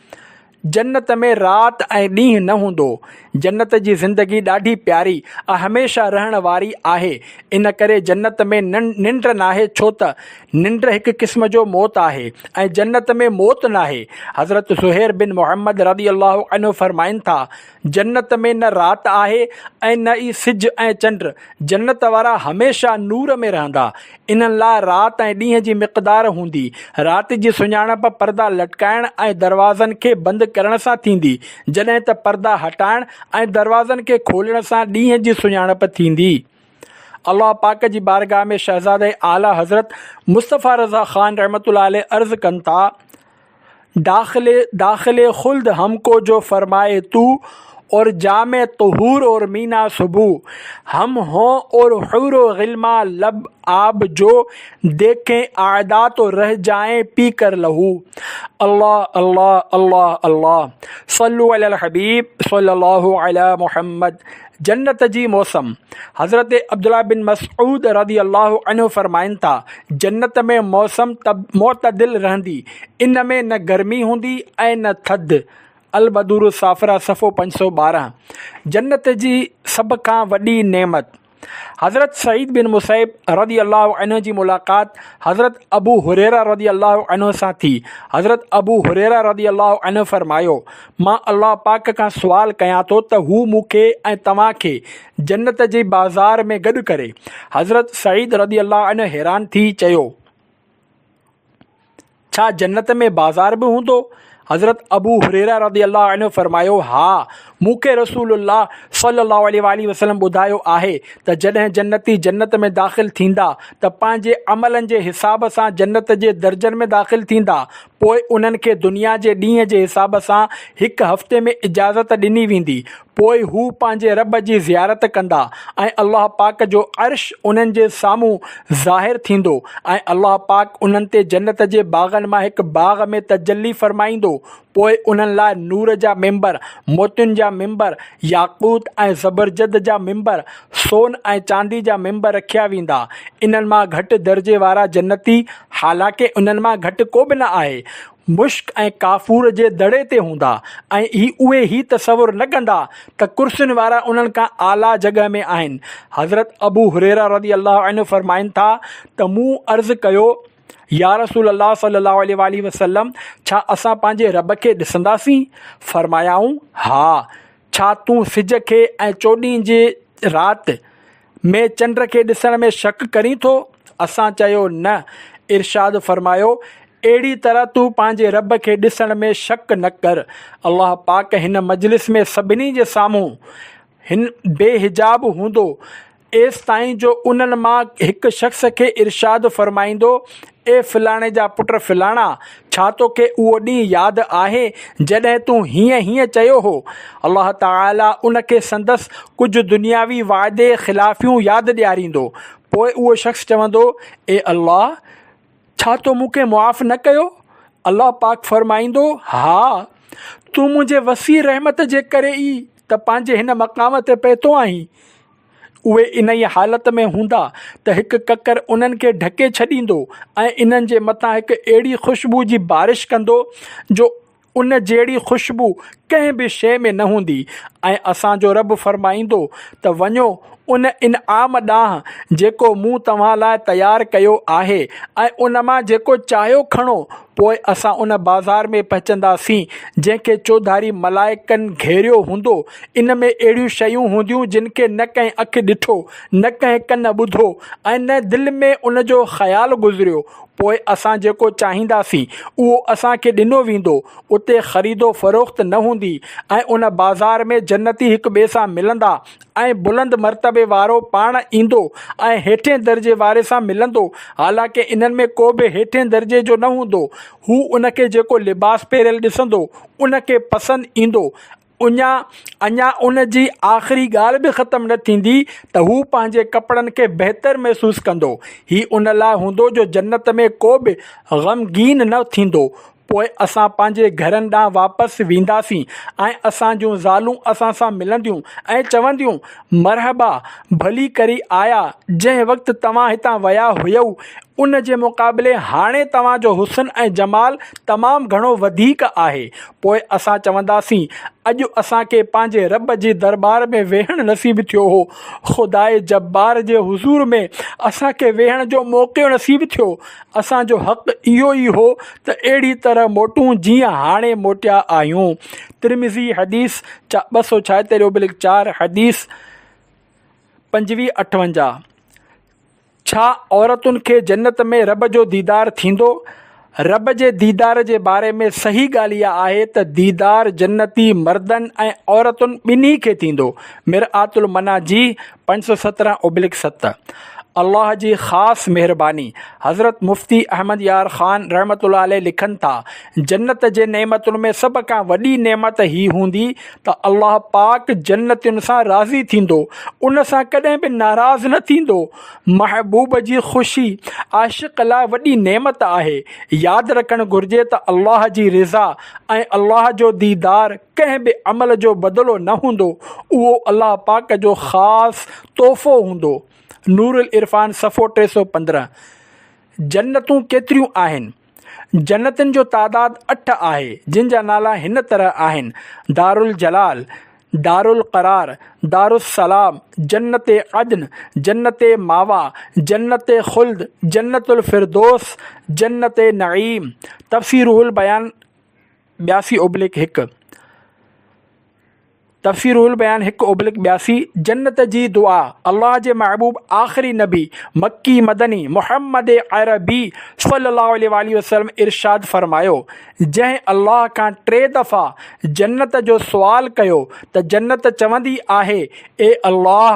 जन्नत में राति ऐं ॾींहुं न हूंदो। जन्नत जी ज़िंदगी ॾाढी प्यारी ऐं हमेशह रहण वारी आहे। इन करे जन्नत में निंड नाहे, छो त निंड हिकु क़िस्म जो मौत आहे ऐं जन्नत में मौत नाहे। हज़रत ज़ुहैर बिन मुहम्मद रज़ी अल्लाहु अन्हु फरमाइनि था, जन्नत में न राति आहे ऐं न ई सिज ऐं चंड। जन्नत वारा हमेशह नूर में रहंदा। इन्हनि लाइ राति ऐं ॾींहं जी मिक़दार हूंदी। राति जी सुञाणप पर्दा लटकाइण ऐं दरवाज़नि खे बंदि करण सां थींदी, जॾहिं त पर्दा हटाइण ऐं दरवाज़नि खे खोलण सां ॾींहं जी सुञाणप थींदी। अल्लाह पाक जी बारगाह में शहज़ादे आला हज़रत मुस्तफ़ा रज़ा ख़ान रहमतुल्लाह अलैह अर्ज़ कनि था, दाखिले खुल्द हमको जो फरमाए तू और जामे तहूर और मीना सुबह हम हों और हुरो गिल्मा लब आब जो देखें आदा तो रह जाएं पी कर लहू। अल्लाह अल्लाह अल्लाह अल्लाह सल्लु अलल हबीब सल्लल्लाहु अला मुहम्मद। जन्नत जी मौसम। हज़रत अब्दुल्लाह बिन मसऊद रज़ी अल्लाहु अन्हु फरमाइनि था, जन्नत में मौसम मोतदिल रहंदी। इन में न गर्मी हूंदी ऐं न थधि। अल-बदूर साफ़रा सफ़ो 512। जन्नत जी सभ खां वॾी नेमत। हज़रत सईद बिन मुसैब रज़ी अल्लाहु अन्हु जी मुलाक़ात हज़रत अबू हुरैरा रज़ी अल्लाहु अन्हु सां थी। हज़रत अबू हुरैरा रज़ी अल्लाहु अन्हु फरमायो, मां अल्लाह पाक खां सुवाल कयां थो त हू मूंखे ऐं तव्हांखे जन्नत जे बाज़ार में गॾु करे। हज़रत सईद रज़ी अल्लाहु अन्हु हैरान थी चयो, छा जन्नत में बाज़ार बि हूंदो? हज़रत अबू हुरैरा रज़ी अल्लाहु अन्हु फरमायो, हा, मूंखे रसूलुल्लाह सल्लल्लाहु अलैहि वसल्लम ॿुधायो आहे त जॾहिं जन्नती जन्नत में दाख़िल थींदा त पंहिंजे अमलनि जे हिसाब सां जन्नत जे दर्जनि में दाख़िल थींदा। पोइ उन्हनि खे दुनिया जे ॾींहं जे हिसाब सां हिकु हफ़्ते में इजाज़त ॾिनी वेंदी। पोइ हू पंहिंजे रब जी ज़ियारत कंदा ऐं अल्लाह पाक जो अर्श उन्हनि जे साम्हूं ज़ाहिर थींदो ऐं अल्लाह पाक उन्हनि ते जन्नत जे बाग़नि मां हिकु बाग़ में तजल्ली फ़रमाईंदो। पोइ उन्हनि लाइ नूर जा मिंबर, मोतियुनि जा मिंबर, याक़ूत ऐं ज़बरजद जा मिंबर, सोन ऐं चांदी जा मिंबर रखिया वेंदा। इन्हनि मां घटि दर्जे वारा जन्नती, हालांकि उन्हनि मां घटि को बि न आहे, मुश्क ऐं काफ़ूर जे दड़े ते हूंदा ऐं उहे ही तसवुर न कंदा त कुर्सियुनि वारा उन्हनि खां आला जॻह में आहिनि। हज़रत अबू हुरैरा रज़ी अल्लाहु अन्हु फरमाइनि था त मूं अर्ज़ु कयो, या रसूल अल्लाह सल्लल्लाहु अलैहि वसल्लम, छा असां पंहिंजे रब खे ॾिसंदासीं? फरमायाऊं, हा। छा तूं सिज खे ऐं चोॾीं जे राति में चंड खे ॾिसण में शक करीं थो? असां चयो, न। इरशाद फरमायो, अहिड़ी तरह तूं पंहिंजे रब खे ॾिसण में शक न कर। अल्लाह पाक हिन मजलिस में सभिनी जे साम्हूं हिन बेहिजाब हूंदो एसि ताईं जो उन्हनि मां हिकु शख़्स खे इरशाद फरमाईंदो, ए फ़लाणे जा पुट फ़लाणा, छा तोखे उहो ॾींहुं यादि आहे जॾहिं तूं हीअं चयो हो? अल्लाह ताला उनखे संदसि कुझु दुनियावी वाइदे ख़िलाफ़ियूं यादि ॾियारींदो। पोइ उहो शख़्स चवंदो, ए अल्लाह, छा तो मूंखे मुआफ़ न कयो? अल्लाह पाक फरमाईंदो, हा, तूं मुंहिंजे वसी रहमत जे करे ई त पंहिंजे हिन मक़ाम ते पहुतो आहीं। उहे इन ई हालत में हूंदा त हिकु ककर उन्हनि खे ढके छॾींदो ऐं इन्हनि जे मथां हिकु अहिड़ी ख़ुशबू जी बारिश कंदो जो उन जहिड़ी ख़ुशबू कंहिं बि शइ में न हूंदी। ऐं असांजो रब फरमाईंदो त वञो उन इनाम ॾांहुं जेको मूं तव्हां लाइ तयारु कयो आहे ऐं उन मां जेको चाहियो खणो। पोइ असां उन बाज़ार में पहुचंदासीं जंहिंखे चौधारी मलाइकनि घेरियो हूंदो। इन में अहिड़ियूं शयूं हूंदियूं जिन खे न कंहिं अखि ॾिठो, न कंहिं कन ॿुधो ऐं न दिलि में उन जो ख़्यालु गुज़रियो। पोइ असां जेको चाहींदासीं उहो असांखे ॾिनो वेंदो। उते ख़रीदो फ़रोख़्त न हूंदी ऐं उन बाज़ार में जन्नती हिक ॿिए सां मिलंदा ऐं बुलंद मर्तबे वारो पाण ईंदो ऐं हेठें दर्जे वारे सां मिलंदो। हालांकि इन्हनि में को बि हेठें दर्जे जो न हूंदो। हू उनखे जेको लिबास पहिरियल ॾिसंदो उनखे पसंदि ईंदो अञा उन जी आख़िरी ॻाल्हि बि ख़तमु न थींदी त हू पंहिंजे कपिड़नि खे बहितर महसूसु कंदो। हीउ उन लाइ हूंदो जो जन्नत में को बि ग़मगीन न थींदो। पोइ असां पंहिंजे घरनि ॾांहुं वापसि वेंदासीं ऐं असां जूं ज़ालूं असां सां मिलंदियूं ऐं चवंदियूं, मरहबा, भली करी आया। जंहिं वक़्तु तव्हां हितां विया हुयव उन जे मुक़ाबले हाणे तव्हांजो हुस्न ऐं जमाल तमामु घणो वधीक आहे। पोइ असां चवंदासीं, अॼु असांखे पंहिंजे रब जे दरबार में वेहणु नसीबु थियो हो। ख़ुदाए जब्बार जे हुज़ूर में असांखे वेहण जो मौक़ो नसीबु थियो। असांजो हक़ इहो ई हो त अहिड़ी तरह मोटूं जीअं हाणे मोटिया आहियूं। तिरमिज़ी हदीस 276/4 हदीस 2558। छा औरतुनि खे जन्नत में रब जो दीदार थींदो? रब जे दीदार जे बारे में सही ॻाल्हि इहा आहे त दीदार जन्नती मर्दनि ऐं औरतुनि ॿिन्ही खे थींदो। मिरआतुल मनाजी 517/7। अल्लाह जी ख़ासि महिरबानी। हज़रत मुफ़्ती अहमद यार ख़ान रहमतुल्लाह अलैह लिखनि था, जन्नत जे नेमतुनि में सभ खां वॾी नेमत हीअ हूंदी त अल्लाह पाक जन्नतियुनि सां राज़ी थींदो, उन सां कॾहिं बि नाराज़ न थींदो। महबूब जी ख़ुशी आशिक़ लाइ वॾी नेमत आहे। यादि रखणु घुरिजे त अल्लाह जी रिज़ा ऐं अल्लाह जो दीदार कंहिं बि अमल जो बदिलो न हूंदो, उहो अल्लाह पाक जो ख़ासि तोहफ़ो हूंदो। नूरुल इरफान सफ़ो 315। जन्नतूं केतिरियूं आहिनि? जन्नतुनि जो तादाद 8 आहे, जिन जा नाला हिन तरह आहिनि: दारुल जलाल, दारुल क़रार, दारुल सलाम, जन्नत अदन, जन्नत मावा, जन्नत खुल्द, जन्नतुल फिरदौस, जन्नत नईम। तफ़सीरुल बयान 82/1। तफ़सीरुल बयान 1/82। जन्नत जी दुआ। अल्लाह जे महबूब आख़िरी नबी मक्की मदनी मुहम्मद अरबी सल्लल्लाहु अलैहि वसल्लम इरशाद फ़रमायो, जंहिं अल्लाह खां 3 दफ़ा जन्नत जो सुवाल कयो त जन्नत चवंदी आहे, ए अल्लाह,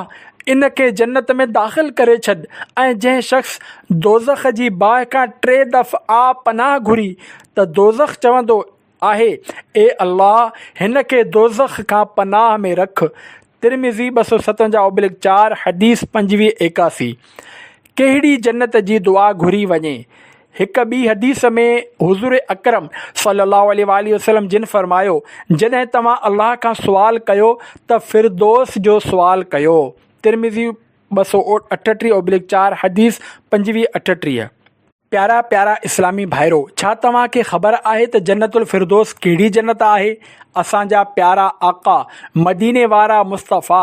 इन खे जन्नत में दाख़िल करे छॾ। ऐं जंहिं शख़्स दोज़ख जी बाहि खां 3 दफ़ा पनाह घुरी त दोज़ख चवंदो आहे, ए अल्लाह, हिन खे दोज़ख खां पनाह में रख। तिरमिज़ी 257/4 हदीस 2581। कहिड़ी जन्नत जी दुआ घुरी वञे? हिक ॿी हदीस में हुज़ूर अकरम सल्लल्लाहु अलैहि वसल्लम जिन फ़रमायो, जॾहिं तव्हां अल्लाह खां सुवाल कयो त फिरदौस जो सुवाल कयो। तिरमिज़ी 238/4 हदीस 2538। प्यारा प्यारा इस्लामी भाइरो, छा तव्हांखे ख़बर आहे त जन्नतुल फिरदौस कहिड़ी जन्नत आहे? असांजा प्यारा आका मदीने वारा मुस्तफ़ा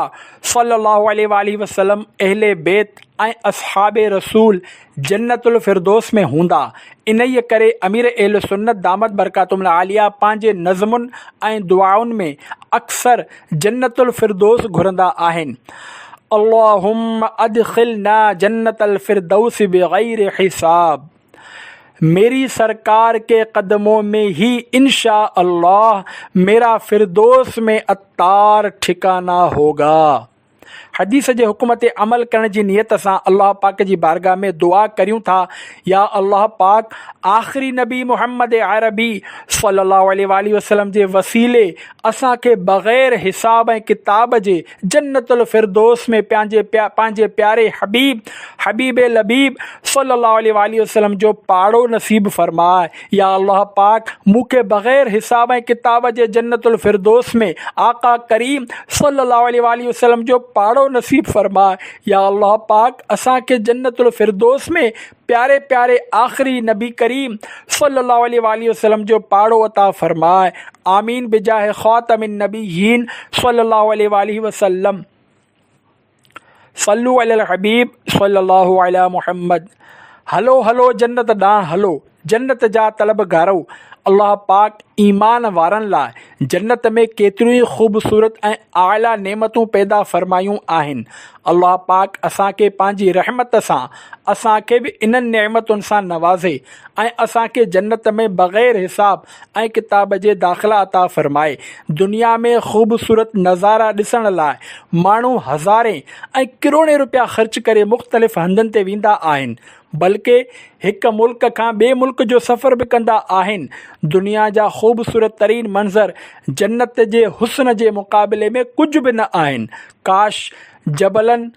सल्लल्लाहु अलैहि वसल्लम, अहले बैत ऐं असहाबे रसूल जन्नतुल फिरदौस में हूंदा। इन ई करे अमीर अहले सुन्नत दामत बरकातुहुल आलिया पंहिंजे नज़मुनि ऐं दुआउनि में अक्सर जन्नतुल फिरदौस घुरंदा आहिनि। अल्लाहुम्मा अदखिलना जन्नतल फिरदौस बिग़ैर हिसाब। मेरी सरकार के कदमों में ही इंशा अल्लाह मेरा फिरदौस में अत्तार ठिकाना होगा। हदीस जे हुक्म ते अमल करण जी नियत सां अल्लाह पाक जी बारगाह में दुआ करियूं था, या अल्लाह पाक आख़िरी नबी मुहम्मद अरबी सल्लल्लाहु अलैहि वसल्लम जे वसीले असांखे बग़ैर हिसाब ऐं किताब जे जन्नतुल फिरदौस में पंहिंजे प्यारे हबीब लबीब सल्लल्लाहु अलैहि वसल्लम जो पाड़ो नसीब फ़रमाए। या अल्लाह पाक मूंखे बग़ैर हिसाब ऐं किताब जे जन्नतुल फिरदौस में आका करीम सल्लल्लाहु अलैहि वसल्लम जो पाड़ो नसीब फरमाए। या अल्लाह पाक असांखे जन्नतुल फिरदौस में प्यारे प्यारे आख़िरी नबी करीम सल्लल्लाहु अलैहि वसल्लम जो पाड़ो अता फरमाए। आमीन बिजाह ख़ातमिन नबीयीन सल्लल्लाहु अलैहि वसल्लम। सल्लु अलल हबीब सल्लल्लाहु अलैहि मुहम्मद। हलो हलो जन्नत ॾांहुं हलो, जन्नत जा तलबगारो। अल्लाह पाक ईमान वारनि लाइ जन्नत में केतिरियूं ई ख़ूबसूरत ऐं आला नेमतूं पैदा फ़रमायूं आहिनि। अल्लाह पाक असांखे पंहिंजी रहमत सां असांखे बि इन्हनि नेमतुनि सां नवाज़े ऐं असांखे जन्नत में बग़ैर हिसाब ऐं किताब जे दाख़िला अता फ़रमाए। दुनिया में ख़ूबसूरत नज़ारा ॾिसण लाइ माण्हू हज़ारे ऐं किरोड़े रुपया ख़र्च करे मुख़्तलिफ़ हंधनि ते वेंदा आहिनि, बल्कि हिकु मुल्क खां ॿिए मुल्क जो सफ़र बि कंदा आहिनि। दुनिया जा ख़ूबसूरत तरीन मंज़र जन्नत जे हुस्न जे मुक़ाबले में कुझु बि न आहिनि। काश जबलनि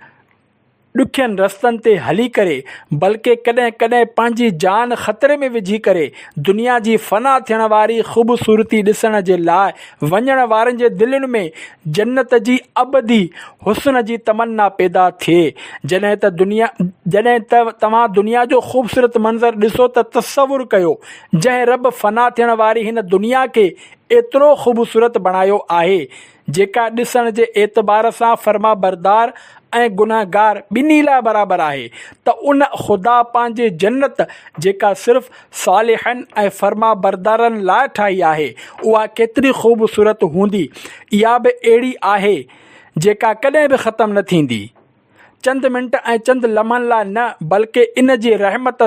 ॾुखियनि रस्तनि ते हली करे, बल्कि कॾहिं कॾहिं पंहिंजी जान ख़तरे में विझी करे दुनिया जी फ़ना थियण वारी ख़ूबसूरती ॾिसण जे लाइ वञण वारनि जे दिलनि में जन्नत जी अबदी हुस्न जी तमन्ना पैदा थिए। जॾहिं तव्हां दुनिया जो ख़ूबसूरत मंज़र ॾिसो त तसवुरु कयो जंहिं रब फ़ना थियण वारी हिन दुनिया खे एतिरो ख़ूबसूरत बणायो आहे, जेका ॾिसण जे एतबार सां फर्मा बरदार ऐं गुनाहगार ॿिन्ही लाइ बराबरि आहे, त उन ख़ुदा पंहिंजे जन्नत जेका सिर्फ़ु सालिहनि ऐं फर्मा बरदारनि लाइ ठाही आहे, उहा केतिरी ख़ूबसूरत हूंदी। इहा बि अहिड़ी आहे जेका कॾहिं बि ख़तमु न थींदी। चंद मिंट ऐं चंद लम्हनि लाइ न, बल्कि उन जी रहमत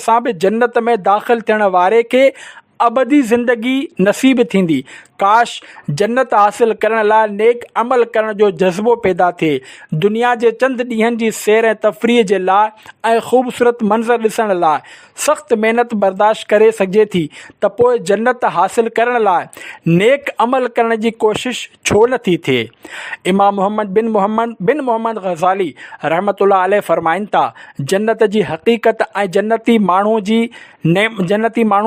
सां बि जन्नत में दाख़िल थियण वारे खे अबदी ज़िंदगी नसीब थींदी। काश जन्नत हासिल करण लाइ नेक अमल करण जो जज़्बो पैदा थिए। दुनिया जे चंद ॾींहंनि जी सैर ऐं तफ़रीह जे लाइ ऐं ख़ूबसूरत मंज़र ॾिसण लाइ सख़्त महिनत बर्दाश्त करे सघिजे थी, त पोइ जन्नत हासिल करण लाइ नेक अमल करण जी कोशिश छो नथी थिए। इमाम मुहम्मद बिन मोहम्मद ग़ज़ाली रहमतुल्लाह अलैह फ़रमाइनि था, जन्नत जी हक़ीक़त ऐं जन्नती माण्हू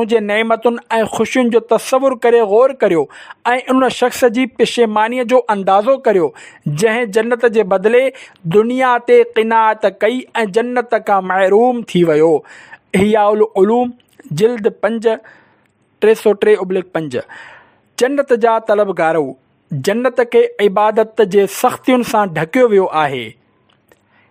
जे नेमतुनि ऐं ख़ुशियुनि जो तसवुरु करे ग़ौर करियो ऐं उन शख़्स जी पेशेमानीअ जो अंदाज़ो करियो जंहिं जन्नत जे बदिले दुनिया ते क़िनात कई ऐं जन्नत खां महरूम थी वियो। इहयाउल उलूम जिल्द 5 303/5। जन्नत जा तलबगारो, जन्नत खे इबादत जे सख़्तियुनि सां ढकियो वियो आहे।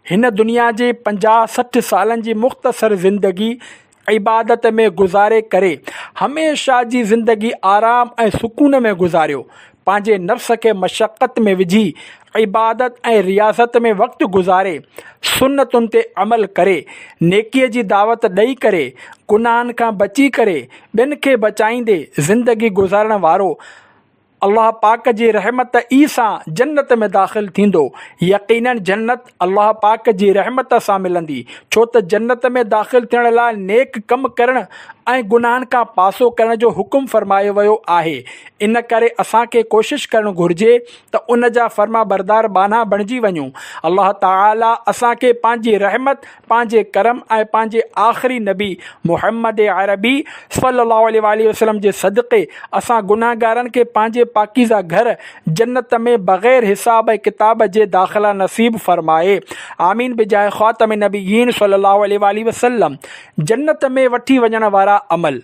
हिन दुनिया जे 50-60 सालनि जी मुख़्तसर ज़िंदगी इबादत में गुज़ारे करे हमेशा जी ज़िंदगी आराम ऐं सुकून में गुज़ारियो। पंहिंजे नफ़्स खे मशक़त में विझी इबादत ऐं रियाज़त में वक़्तु गुज़ारे, सुन्नतुनि ते अमल करे, नेकीअ जी दावत ॾेई करे, गुनाहनि खां बची करे, ॿियनि खे बचाईंदे ज़िंदगी गुज़ारण वारो अल्लाह पाक जी रहमत ई सां जन्नत में दाख़िल थींदो। यकीनन जन्नत अल्लाह पाक जी रहमत सां मिलंदी, छो त जन्नत में दाख़िल थियण लाइ नेक कमु करण ऐं गुनाहनि खां पासो करण जो हुकुम फरमायो वियो आहे। इन करे असांखे कोशिशि करणु घुरिजे त उन जा फर्मा बरदार बाना बणिजी वञूं। अल्लाह ताला असांखे पंहिंजी रहमत, पंहिंजे करम ऐं पंहिंजे आख़िरी नबी मुहम्मद अरबी सल्लल्लाहु अलैहि वसल्लम जे सदक़े असां गुनाहगारनि खे पंहिंजे पाकीज़ा घर जन्नत में बग़ैर हिसाब ऐं किताब जे दाख़िला नसीब फरमाए। आमीन बिजाए ख़ातम नबीयीन सल्लल्लाहु अलैहि वसल्लम। जन्नत में वठी वञण वारा अमल।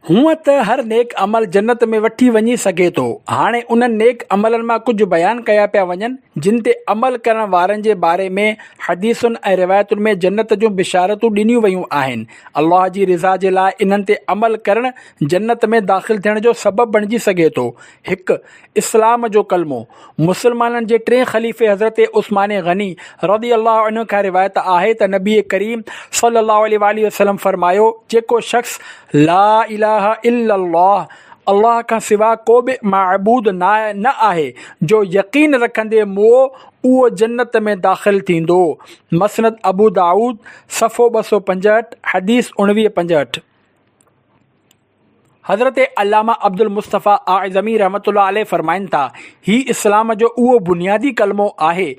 हूअं त हर नेक अमल जन्नत में वठी वञी सघे थो। हाणे उन्हनि नेक अमलनि मां कुझु बयानु कया पिया वञनि जिन ते अमल करण वारनि जे बारे में हदीसुनि ऐं रिवायतुनि में जन्नत जूं बिशारतूं ॾिनियूं वयूं आहिनि। अल्लाह जी रिज़ा जे लाइ इन्हनि ते अमल करणु जन्नत में दाख़िल थियण जो सबबु बणिजी सघे थो। 1. इस्लाम जो कलमो। मुसलमाननि जे 3 ख़लीफ़े हज़रत उस्मान गनी रज़ियल्लाहु अन्हु खां रिवायत आहे त नबी करीम सल्लल्लाहु अलैहि वसल्लम फरमायो, जेको शख़्स ला इलाहा इल्लल्लाह, अल्लाह खां सिवा को बि माबूद न आहे जो यकीन रखंदे उहो जन्नत में दाख़िल थींदो। मसनद अबू दाऊद सफ़ो 265 हदीस 1965। हज़रत अल्लामा अब्दुल मुस्तफ़ा आज़मी रहमतुल्लाह अलैह फरमाइनि था, ही इस्लाम जो उहो बुनियादी कलमो आहे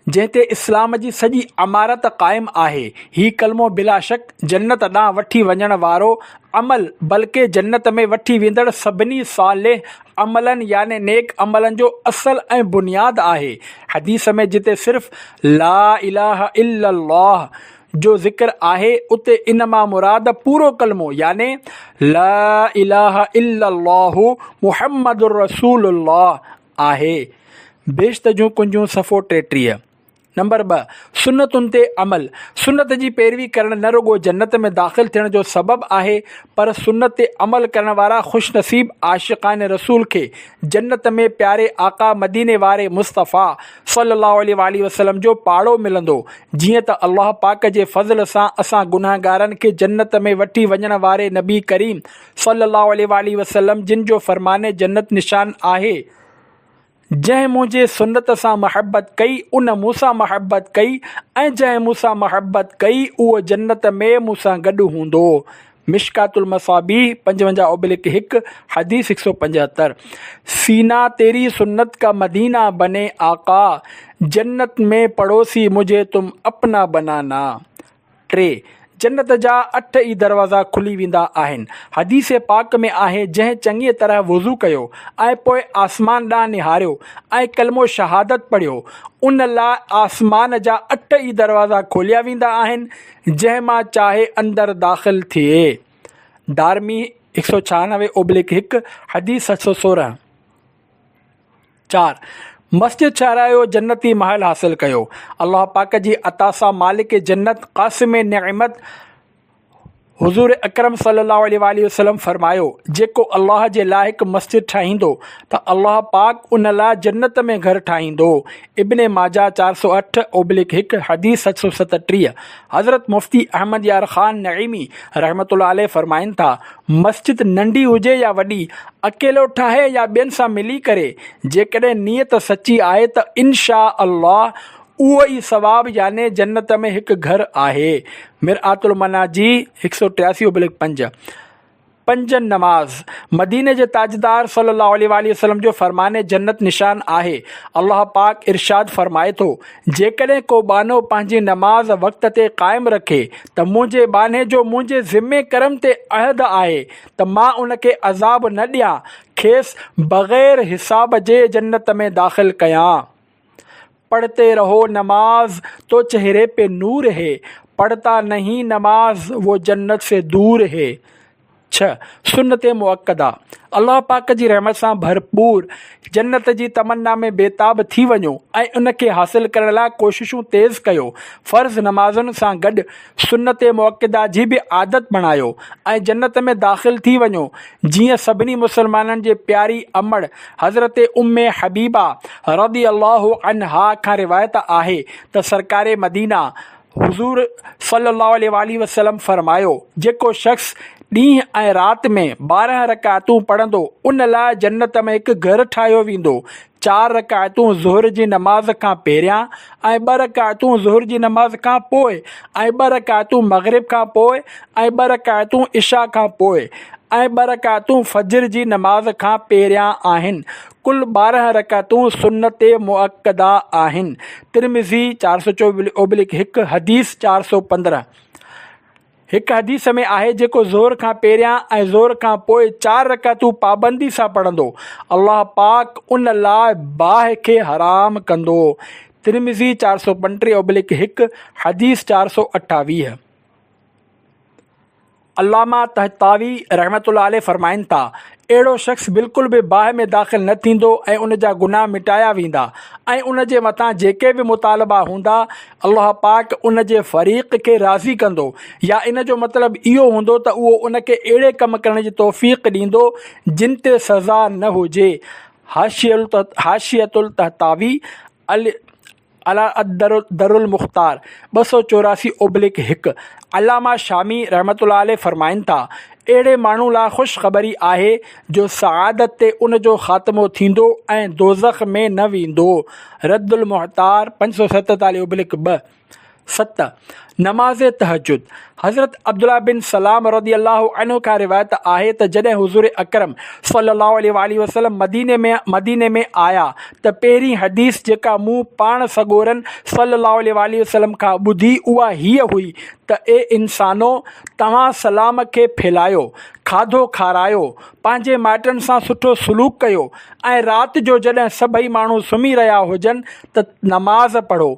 जंहिं ते इस्लाम जी सॼी अमारत क़ाइमु आहे। ही कलमो बिला शक जन्नत ॾांहुं वठी वञण वारो अमल, बल्कि जन्नत में वठी वेंदड़ सभिनी सालेह अमलनि याने नेक अमलनि जो असुल ऐं बुनियाद आहे। हदीस में जिते सिर्फ़ु ला इलाहा इल्लल्लाह जो ज़िक्र आहे, उते इन मां मुराद पूरो कलमो याने ला इलाहा इल्लल्लाहु मुहम्मदुर रसूलुल्लाह आहे। बेश्त जूं कुंजूं सफ़ो 33। नंबर 2, सुन्नतुनि ते अमल। सुन्नत जी पैरवी करणु न रुगो जन्नत में दाख़िल थियण जो सबबु आहे, पर सुन्नत ते अमल करण वारा ख़ुशनसीब आशिक़ान रसूल खे जन्नत में प्यारे आका मदीने वारे मुस्तफ़ा सल्लल्लाहु अलैहि वसल्लम जो पाड़ो मिलंदो। जीअं त अल्लाह पाक जे फज़ल सां असां गुनाहगारनि खे जन्नत में वठी वञण वारे नबी करीम सल्लल्लाहु अलैहि वसल्लम जिन जो फ़रमाने जन्नत निशान आहे, जंहिं मुंहिंजे सुन्नत सां महबत कई उन मूंसां महबत कई, ऐं जंहिं मूंसां महबत कई उहो जन्नत में मूंसां गॾु हूंदो। मिशकातुल मसाबी 55/1 हदीस 175। सीना तेरी सुन्नत का मदीना बने आका, जन्नत में पड़ोसी मुझे तुम अपना बनाना। 3, जन्नत जा 8 ई दरवाज़ा खुली वेंदा आहिनि। हदीस पाक में आहे, जंहिं चङी तरह वुज़ू कयो ऐं पोइ आसमान ॾांहुं निहारियो ऐं कलमो शहादत पढ़ियो, उन लाइ आसमान जा 8 ई दरवाज़ा खोलिया वेंदा आहिनि, जंहिं मां चाहे अंदरि दाख़िल थिए। दारमी 196/1 हदीस 716। 4, मस्जिद ठारायो, जन्नती महल हासिल कयो। अल्लाह पाक जी अता सां मालिक जन्नत क़ासिम नेमत हुज़ूर अकरम सल्लल्लाहु अलैहि वसल्लम फरमायो, जेको अल्लाह जे लाइ हिकु मस्जिद ठाहींदो त अल्लाह पाक उन लाइ जन्नत में घर ठाहींदो। इब्ने माजा 408/1 हदीस 737। हज़रत मुफ्ती अहमद यार ख़ान नईमी रहमतुल्लाह अलैह फरमाइनि था, मस्जिद नंढी हुजे या वॾी, अकेलो ठाहे या ॿियनि सां मिली करे, जेकॾहिं नियत सची आहे त इंशा अल्लाह उहो ई सवाब याने जन्नत में हिकु घर आहे। मिरआतुल मनाजी 183/5। 5, नमाज। मदीने जे ताजदार सल्लल्लाहु अलैहि वसल्लम जो फरमाने जन्नत निशान आहे। अल्लाह पाक इरशाद फरमाए थो, जेकॾहिं को बानो पंहिंजी नमाज़ वक़्त ते क़ाइमु रखे त मुंहिंजे बाने जो मुंहिंजे ज़िम्मे करम ते अहद आहे त मां उनखे अज़ाब न ॾियां, खेसि बग़ैर हिसाब जे जन्नत में दाख़िल कयां। पढ़ते रहो नमाज तो चेहरे पे नूर है, पढ़ता नहीं नमाज वो जन्नत से दूर है। 6, सुन्नत मुअक्कदा। अल्लाह पाक जी रहमत सां भरपूर जन्नत जी तमन्ना में बेताब थी वञो ऐं उनखे हासिल करण लाइ कोशिशूं तेज़ कयो। फ़र्ज़ नमाज़ुनि सां गॾु सुन्नत मुअक्कदा जी बि आदत बणायो ऐं जन्नत में दाख़िल थी वञो। जीअं सभिनी मुसलमाननि जे प्यारी अमड़ हज़रत उम्मे हबीबा रज़ी अल्लाहु अन्हा खां रिवायत आहे त सरकारे मदीना हुज़ूर सल्लल्लाहु अलैहि वसल्लम फरमायो, जेको शख़्स ॾींहुं ऐं राति में 12 रकातूं पढ़ंदो उन लाइ जन्नत में हिकु घर ठाहियो वेंदो। 4 रकातूं ज़ुहर जी नमाज़ खां पहिरियां ऐं 2 रकातूं ज़ुहर जी नमाज़ खां पोइ ऐं 2 रकातूं मग़रिब खां पोइ ऐं 2 रकातूं इशा खां पोइ ऐं 2 रकातूं फजर जी नमाज़ खां पहिरियां आहिनि। कुल 12 रकातूं सुन्नत मुअक्कदा आहिनि। तिरमिज़ी 424/1 हदीस 415। हिकु हदीस में आहे, जेको ज़ोर खां पहिरियां ऐं ज़ोर खां पोइ 4 रकातूं पाबंदी सां पढ़ंदो, अल्लाह पाक उन लाइ बाहि खे हराम कंदो। तिरमिज़ी 435/1 हदीस 428। अल्लामा तहतावी रहमतुल्लाह अलैह फरमाइनि था, अहिड़ो शख़्स बिल्कुलु बि बाहि में दाख़िल न थींदो ऐं उन जा गुनाह मिटाया वेंदा ऐं उन जे मथां जेके बि मुतालबा हूंदा अल्लाह पाक उन जे फ़रीक़ खे राज़ी कंदो, या इन जो मतिलबु इहो हूंदो त उहो उनखे अहिड़े कम करण जी तौफ़ीक़ ॾींदो जिन ते सज़ा न हुजे। हाशियतुल तहतावी अला दरुल मुख़्तार 284/1। अल्लामा शामी रहमतुल्लाह अलैह फरमाइनि था, अहिड़े माण्हू लाइ ख़ुशख़बरी आहे जो सआदत ते उन जो ख़ात्मो थींदो ऐं दोज़ख में न वेंदो। रद्दुल मुहतार 547/2। 7, नमाज़ तहज्जुद। हज़रत अब्दुल्ला बिन सलाम रज़ी अल्लाहु अन्हु खां रिवायत आहे त जॾहिं हुज़ूर अकरम सल्लल्लाहु अलैहि वसल्लम मदीने में आया त पहिरीं हदीस जेका मूं पाण सॻोरनि सल्लल्लाहु अलैहि वसल्लम खां ॿुधी उहा हीअ हुई त ए इंसानो, तव्हां सलाम खे फैलायो, खाधो खारायो, पंहिंजे माइटनि सां सुठो सलूक कयो ऐं राति जो जॾहिं सभई माण्हू सुम्ही रहिया हुजनि त नमाज़ पढ़ो।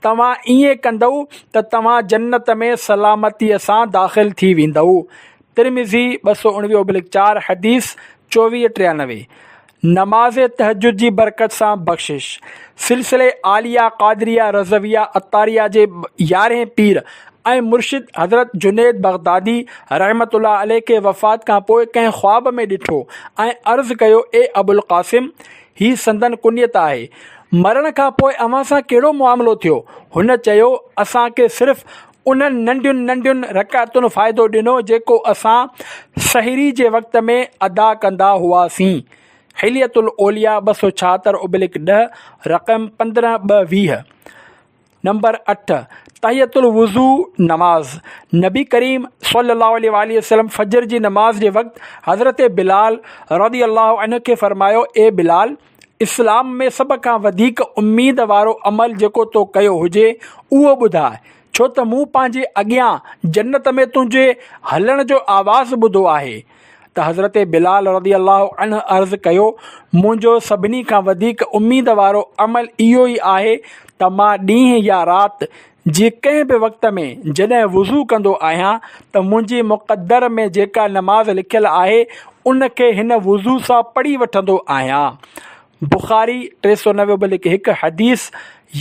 तव्हां ईअं कंदव त तव्हां जन्नत में सलामतीअ सां दाख़िल थी वेंदव। तिरमिज़ी 219/4 हदीस 2493। नमाज़ तहज्जुद जी बरकत सां बख़्शिश। सिलसिले आलिया क़ादरिया रज़विया अतारिया जे 11हें पीर ऐं मुर्शिद हज़रत जुनैद बग़दादी रहमतुल्लाह अलैह खे वफ़ात खां पोइ कंहिं ख़्वाब में ॾिठो ऐं अर्ज़ु कयो, ए अबुल क़ासिम, ही संदन कुनियत आहे, मरण खां पोइ अव्हां सां कहिड़ो मुआमिलो थियो? हुन चयो, असांखे सिर्फ़ु उन्हनि नंढियुनि नंढियुनि रकातुनि फ़ाइदो ॾिनो जेको असां सहरी जे वक़्त में अदा कंदा हुआसीं। हिलियतुल ओलिया 276/10 रक़म 15/20। नंबर 8 तहियतुल वुज़ू नमाज़। नबी करीम सल्लल्लाहु अलैहि वसल्लम फ़जर जी नमाज़ जे वक़्तु हज़रत बिलाल रज़ियल्लाहु अन्हु खे फ़रमायो, ए बिलाल, इस्लाम में सभ खां वधीक उम्मीद वारो अमल जेको तो कयो हुजे उहो ॿुधाए, छो त मूं पंहिंजे अॻियां जन्नत में तुंहिंजे हलण जो आवाज़ु ॿुधो आहे। त हज़रत बिलाल रज़ियल्लाहु अन्हु अर्ज़ु कयो, मुंहिंजो सभिनी खां वधीक उम्मीद वारो अमल इहो ई आहे त मां ॾींहुं या राति जी कंहिं बि वक़्त में जॾहिं वुज़ू कंदो आहियां त मुंहिंजी मुक़दर में जेका नमाज़ लिखियलु आहे उनखे हिन वुज़ू सां पढ़ी वठंदो आहियां। बुख़ारी 390/1 हदीस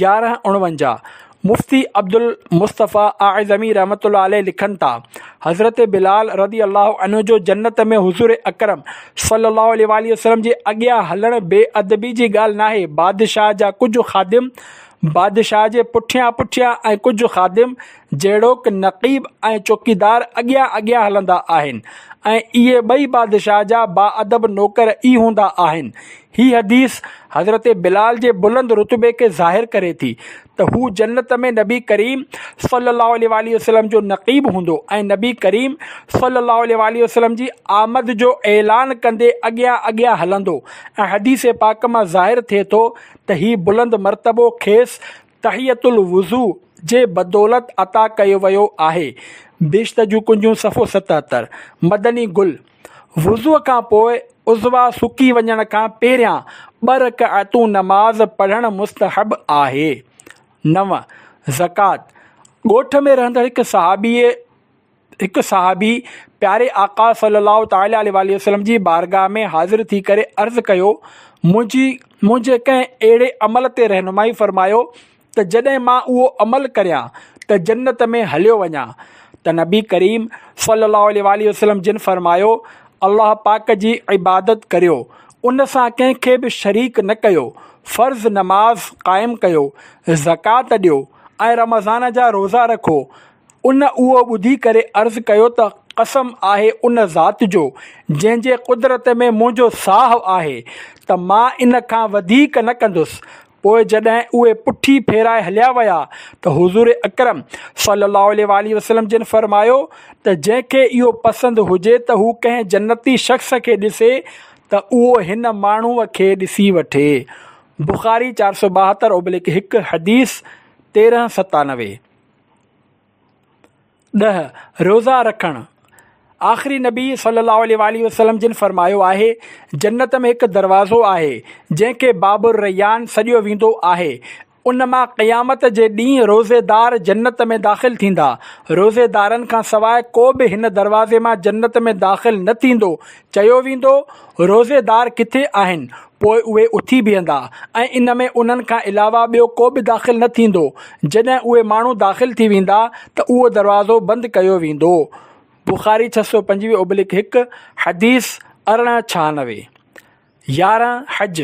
1149। मुफ़्ती अब्दुल मुस्तफ़ा आज़मी रहमतुल्लाह अलैह लिखनि था, हज़रत बिलाल रज़ियल्लाहु अन्हु जो जन्नत में हुज़ूर अकरम सल्लल्लाहु अलैहि वसल्लम जे अॻियां हलण बेअदबी जी ॻाल्हि नाहे। बादशाह जा कुझु ख़ादिम बादशाह जे पुठियां पुठियां ऐं कुझु ख़ादिम जहिड़ोकि नक़ीब ऐं चौकीदार अॻियां अॻियां हलंदा आहिनि ऐं इहे ॿई बादशाह जा बाअदब नौकर ई हूंदा आहिनि। ही हदीस हज़रत बिलाल जे बुलंद रुतबे खे ज़ाहिर करे थी त हू जन्नत में नबी करीम सल्लल्लाहु अलैहि वसल्लम जो नक़ीब हूंदो ऐं नबी करीम सल्लल्लाहु अलैहि वसल्लम जी आमद जो ऐलान कंदे अॻियां अॻियां हलंदो। ऐं हदीस पाक मां ज़ाहिर थिए थो त ही बुलंद मर्तबो खेसि तहियतुल वुज़ू जे बदौलत अता कयो वियो आहे। बिश्त जूं कुंजियूं सफ़ो 77। मदनी गुल। वुज़ूअ खां पोइ उज़वा सुकी वञण खां पहिरियां 2 रकातूं नमाज़ पढ़णु मुस्तहब आहे। 9 ज़कात। ॻोठ में रहंदड़ हिकु सहाबी प्यारे आका सल्लल्लाहु ताला अलैहि वसल्लम जी बारगाह में हाज़िर थी करे अर्ज़ु कयो, मुंहिंजे कंहिं अहिड़े अमल ते रहनुमाई फ़रमायो त जॾहिं मां उहो अमल करियां त जन्नत में हलियो वञा। त नबी करीम सल्लल्लाहु अलैहि वसल्लम जिन फ़रमायो, अल्लाह पाक जी इबादत करियो, उन सां कंहिंखे बि शरीक न कयो, फ़र्ज़ नमाज़ क़ाइमु कयो, ज़कात ॾियो ऐं रमज़ान जा रोज़ा रखो। उन उहो ॿुधी करे अर्ज़ु कयो त कसम आहे उन ज़ात जो जंहिंजे कुदरत में मुंहिंजो साहु आहे त मां इन खां वधीक न कंदुसि। पोइ जॾहिं उहे पुठी फेराए हलिया विया त हुज़ूर अकरम सल्लल्लाहु अलैहि वसल्लम जिन फ़रमायो त जंहिंखे इहो पसंदि हुजे त हू कंहिं जन्नती शख़्स खे ॾिसे त उहो हिन माण्हूअ खे ॾिसी वठे। बुख़ारी 472/1 हदीस 1397। 10 रोज़ा रखणु। आख़िरी नबी सल्लल्लाहु अलैहि वसल्लम जिन फ़रमायो आहे, जन्नत में हिकु दरवाज़ो आहे जंहिंखे बाबुर रैयान सॾियो वेंदो आहे। उन मां क़यामत जे ॾींहुं रोज़ेदार जन्नत में दाख़िल थींदा। रोज़ेदारनि खां सवाइ को बि हिन दरवाज़े मां जन्नत में दाख़िल न थींदो। चयो वेंदो, रोज़ेदार किथे आहिनि? पोइ उहे उथी बीहंदा ऐं इन में उन्हनि खां अलावा ॿियो को बि दाख़िल न थींदो। जॾहिं उहे माण्हू दाख़िल थी वेंदा त उहो दरवाज़ो बंदि कयो वेंदो। बुख़ारी 625/1 हदीस 1896। 11 हज।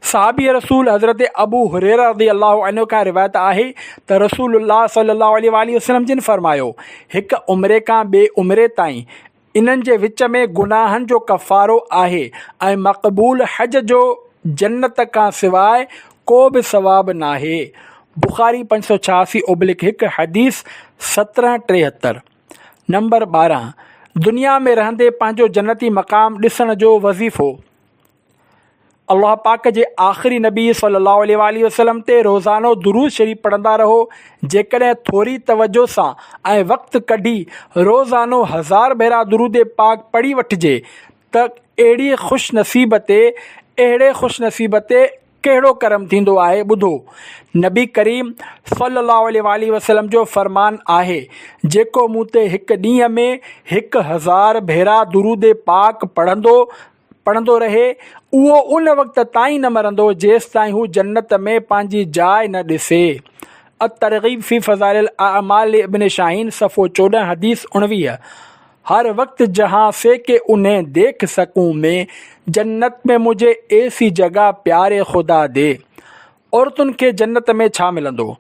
साहबी रसूल हज़रत अबू हुरैरा रज़ियल्लाहु अन्हु खां रिवायत आहे त रसूलुल्लाह सल्लल्लाहु अलैहि वसल्लम जिन फ़रमायो, हिकु उमिरे खां ॿिए उमिरे ताईं इन्हनि जे विच में गुनाहनि जो कफ़ारो आहे ऐं मक़बूल हज जो जन्नत खां सवाइ को बि सवाबु नाहे। बुख़ारी 586/1 हदीस 1773। नंबर 12 दुनिया में रहंदे पंहिंजो जन्नती मक़ाम ॾिसण जो वज़ीफ़ो। अल्लाह पाक जे आख़िरी नबी सल्लल्लाहु अलैहि वसल्लम ते रोज़ानो दुरूद शरीफ़ पढ़ंदा रहो। जेकॾहिं थोरी तवजो सां ऐं वक़्तु कढी रोज़ानो 1000 भेरा दुरूद पाक पढ़ी वठिजे त अहिड़े ख़ुशनसीब ते कहिड़ो करम थींदो आहे। ॿुधो, नबी करीम सल्लल्लाहु अलैहि वसल्लम जो फ़रमान आहे, जेको मूं ते हिकु ॾींहं में 1000 भेरा दुरूद पाक पढ़ंदो रहे उहो उन वक़्त ताईं न मरंदो जेसि ताईं हू जन्नत में पंहिंजी जाइ न ॾिसे। अत-तरग़ीब फ़ी फ़ज़ाइल अअमाल इब्न शाहीन सफ़ो 14 हदीस 19। हर वक्त जहाँ से कि उन्हें देख सकूँ मैं, जन्नत में मुझे ऐसी जगह प्यारे खुदा दे। औरतुनि खे जन्नत में छा मिलंदो?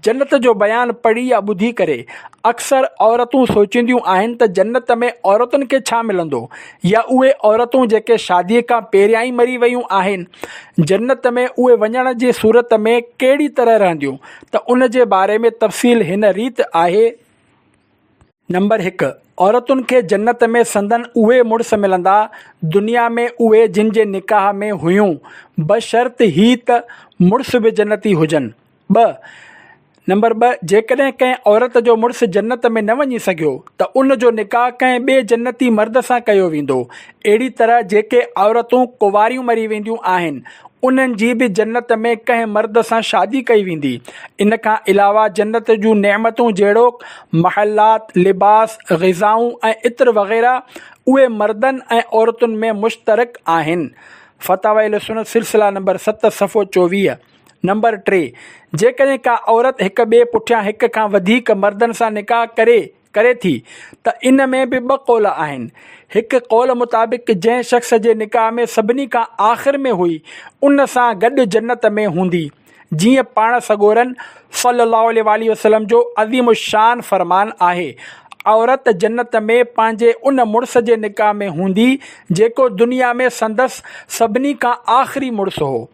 जन्नत जो बयानु पढ़ी या ॿुधी करे अक्सर औरतूं सोचींदियूं आहिनि त जन्नत में औरतुनि खे छा मिलंदो, या उहे औरतूं जेके शादीअ खां पहिरियां ई मरी वियूं आहिनि जन्नत में उहे वञण जी सूरत में कहिड़ी तरह रहंदियूं, त उन जे बारे में तफ़सील हिन रीति आहे। नंबर 1, औरतुनि खे जन्नत में संदन उहे मुड़ुस मिलंदा दुनिया में उहे जिन जे निकाह में हुयूं, बशर्त ही त मुड़ुस बि जन्नती हुजनि। नंबर 2, जेकॾहिं कंहिं औरत जो मुड़ुसु जन्नत में न वञी सघियो त उन जो निकाह कंहिं ॿिए जन्नती मर्द सां कयो वेंदो। अहिड़ी तरह जेके औरतूं कुंवारियूं मरी वेंदियूं आहिनि उन्हनि जी बि जन्नत में कंहिं मर्द सां शादी कई वेंदी। इन खां अलावा जन्नत जूं नेमतूं जहिड़ो महलात, लिबास, ग़िज़ाऊं ऐं इत्र वग़ैरह उहे मर्दनि ऐं औरतुनि में मुश्तरक आहिनि। फ़तावा अहले सुन्नत सिलसिला नंबर 7 सफ़ो 24। नंबर 3, जेकॾहिं का औरत हिक ॿिए पुठियां हिक खां वधीक मर्दनि सां निकाह करे थी त इन में बि 2 कौल आहिनि। हिकु कौल मुताबिक़ जंहिं शख़्स जे निकाह में सभिनी खां आख़िर में हुई उन सां गॾु जन्नत में हूंदी, जीअं पाण सॻोरन सल्लल्लाहु अलैहि वसल्लम जो अज़ीम शान फ़रमान आहे, औरत जन्नत में पंहिंजे उन मुड़ुस जे निकाह में हूंदी जेको दुनिया में संदसि सभिनी खां आख़िरी मुड़ुसु हो।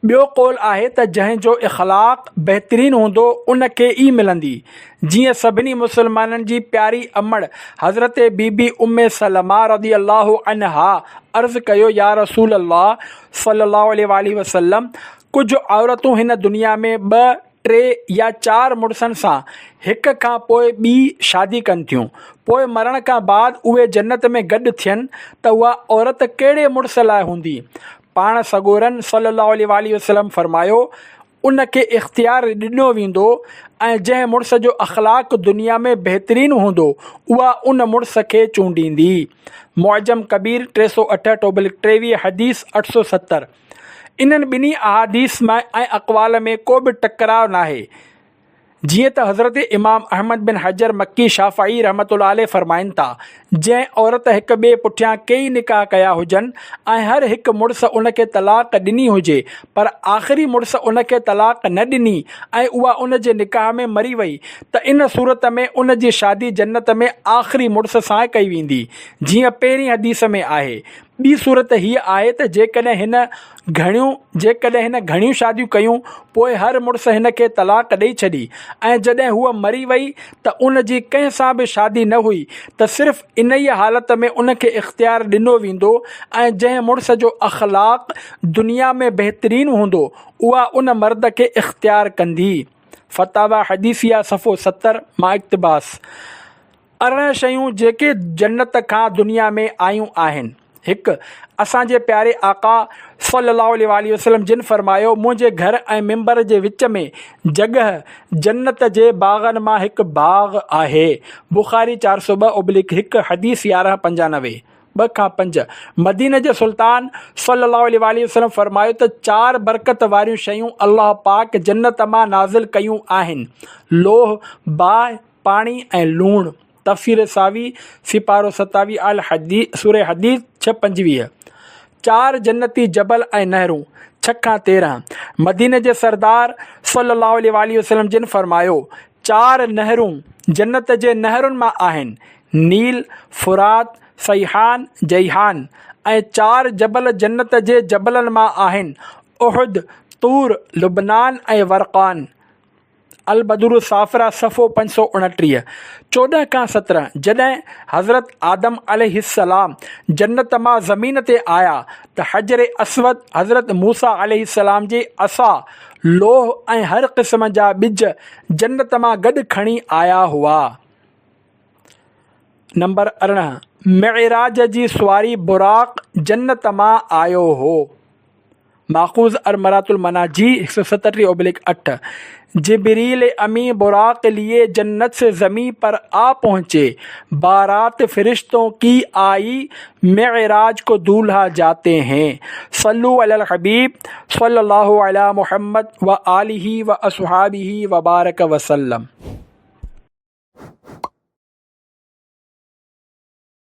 ॿियो कौल आहे त जंहिंजो इख़लाक़ बहितरीनु हूंदो उन खे ई मिलंदी, जीअं सभिनी मुसलमाननि जी प्यारी अमड़ हज़रत बीबी उम्मे सलमा रज़ी अल्लाहु अन्हा अर्ज़ु कयो, या रसूल अल्लाह सल्लल्लाहु अलैहि वसल्लम, कुझु औरतूं हिन दुनिया में 2, 3 या 4 मुड़ुसनि सां हिक खां पोइ ॿी शादी कनि थियूं, पोइ मरण खां बाद उहे जन्नत में गॾु थियनि त उहा औरत कहिड़े मुड़ुस लाइ हूंदी? पाण सॻोरन सल्लल्लाहु अलैहि वसल्लम फरमायो, उन खे इख़्तियार ॾिनो वेंदो ऐं जंहिं मुड़ुस जो अख़लाक़ दुनिया में बहितरीनु हूंदो उहा उन मुड़ुस खे चूंडींदी। मुअजम कबीर 308-23 हदीस 870। इन्हनि ॿिन्ही अहादीस में ऐं अक़वाल में को बि टकराव नाहे। जीअं त हज़रत इमाम अहमद बिन हजर मक्की शाफ़ई रहमतुल्लाह अलैह फरमाइनि था, जंहिं औरत हिक ॿिए पुठियां कई निकाह कया हुजनि ऐं हर हिकु मुड़ुस उन खे तलाक़ ॾिनी हुजे पर आख़िरी मुड़ुस उन खे तलाक़ न ॾिनी ऐं उहा उन जे निकाह में मरी वई, त इन सूरत में उन जी शादी जन्नत में आख़िरी मुड़ुस सां कई वेंदी, जीअं पहिरीं हदीस में आहे। ॿी सूरत हीअ आहे त जेकॾहिं हिन घणियूं शादियूं कयूं पोइ हर मुड़ुस हिन खे तलाक़ ॾेई छॾी ऐं जॾहिं हूअ मरी वई त उन जी कंहिं सां बि शादी न हुई त सिर्फ़ु इन ई हालत में उन खे इख़्तियार ॾिनो वेंदो ऐं जंहिं मुड़ुस जो अख़लाक़ दुनिया में बहितरीनु हूंदो उहा उन मर्द खे इख़्तियार कंदी। फ़तावा हदीसिया सफ़ो 70 मां इक़्तिबास। 18 शयूं जेके जन्नत खां दुनिया में आयूं आहिनि। 1, असांजे प्यारे आका सल्लल्लाहु अलैहि वसल्लम जिन फरमायो, मुंहिंजे घर ऐं मिंबर जे विच में जॻह जन्नत जे बाग़नि मां हिकु बाग़ आहे। बुख़ारी 402/1 हदीस 1195। 2-5 मदीने जे सुल्तान सल्लल्लाहु अलैहि वसल्लम फरमायो त 4 बरकत वारियूं शयूं अल्लाह पाक जन्नत मां नाज़िल कयूं आहिनि, लोह, बाहि, पाणी ऐं लूणु। तफ़सीर सावी सिपारो 27 अल हदीस सूरे हदीस 625। 4 जन्नती जबल ऐं नहरूं। 6-13 मदीने जे सरदार सल्लल्लाहु अलैहि वसल्लम जिन फरमायो, 4 नहरूं जन्नत जे नहरुनि मां आहिनि, नील, फुरात, सईहान, जैहान, ऐं 4 जबल जन्नत जे जबलनि मां आहिनि, उहद, तूर, लुबनान ऐं वरक़ान। अल-बदर साफ़रा सफ़ो 529। 14-17 जॾहिं हज़रत आदम अलैहिस्सलाम जन्नत मां ज़मीन ते आया त हजर असवद हज़रत मूसा अलैहिस्सलाम जी असा, लोह ऐं हर क़िस्म जा ॿिज जन्नत मां गॾु खणी आया हुआ। नंबर 18 मिअराज जी सुवारी बुराक़ जन्नत मां आयो हो। माखूज अरमरातुल मनाजी 170/8। जिब्रील अमी बुराक लिए जन्नत से ज़मीं पर आ पहुँचे, बारात फ़रिश्तों की आई, मेराज को दूल्हा जाते हैं। सल्लु अलल हबीब सल्लल्लाहु अला मुहम्मद व आलिही व अस्हाबिही व बारक वसल्लम।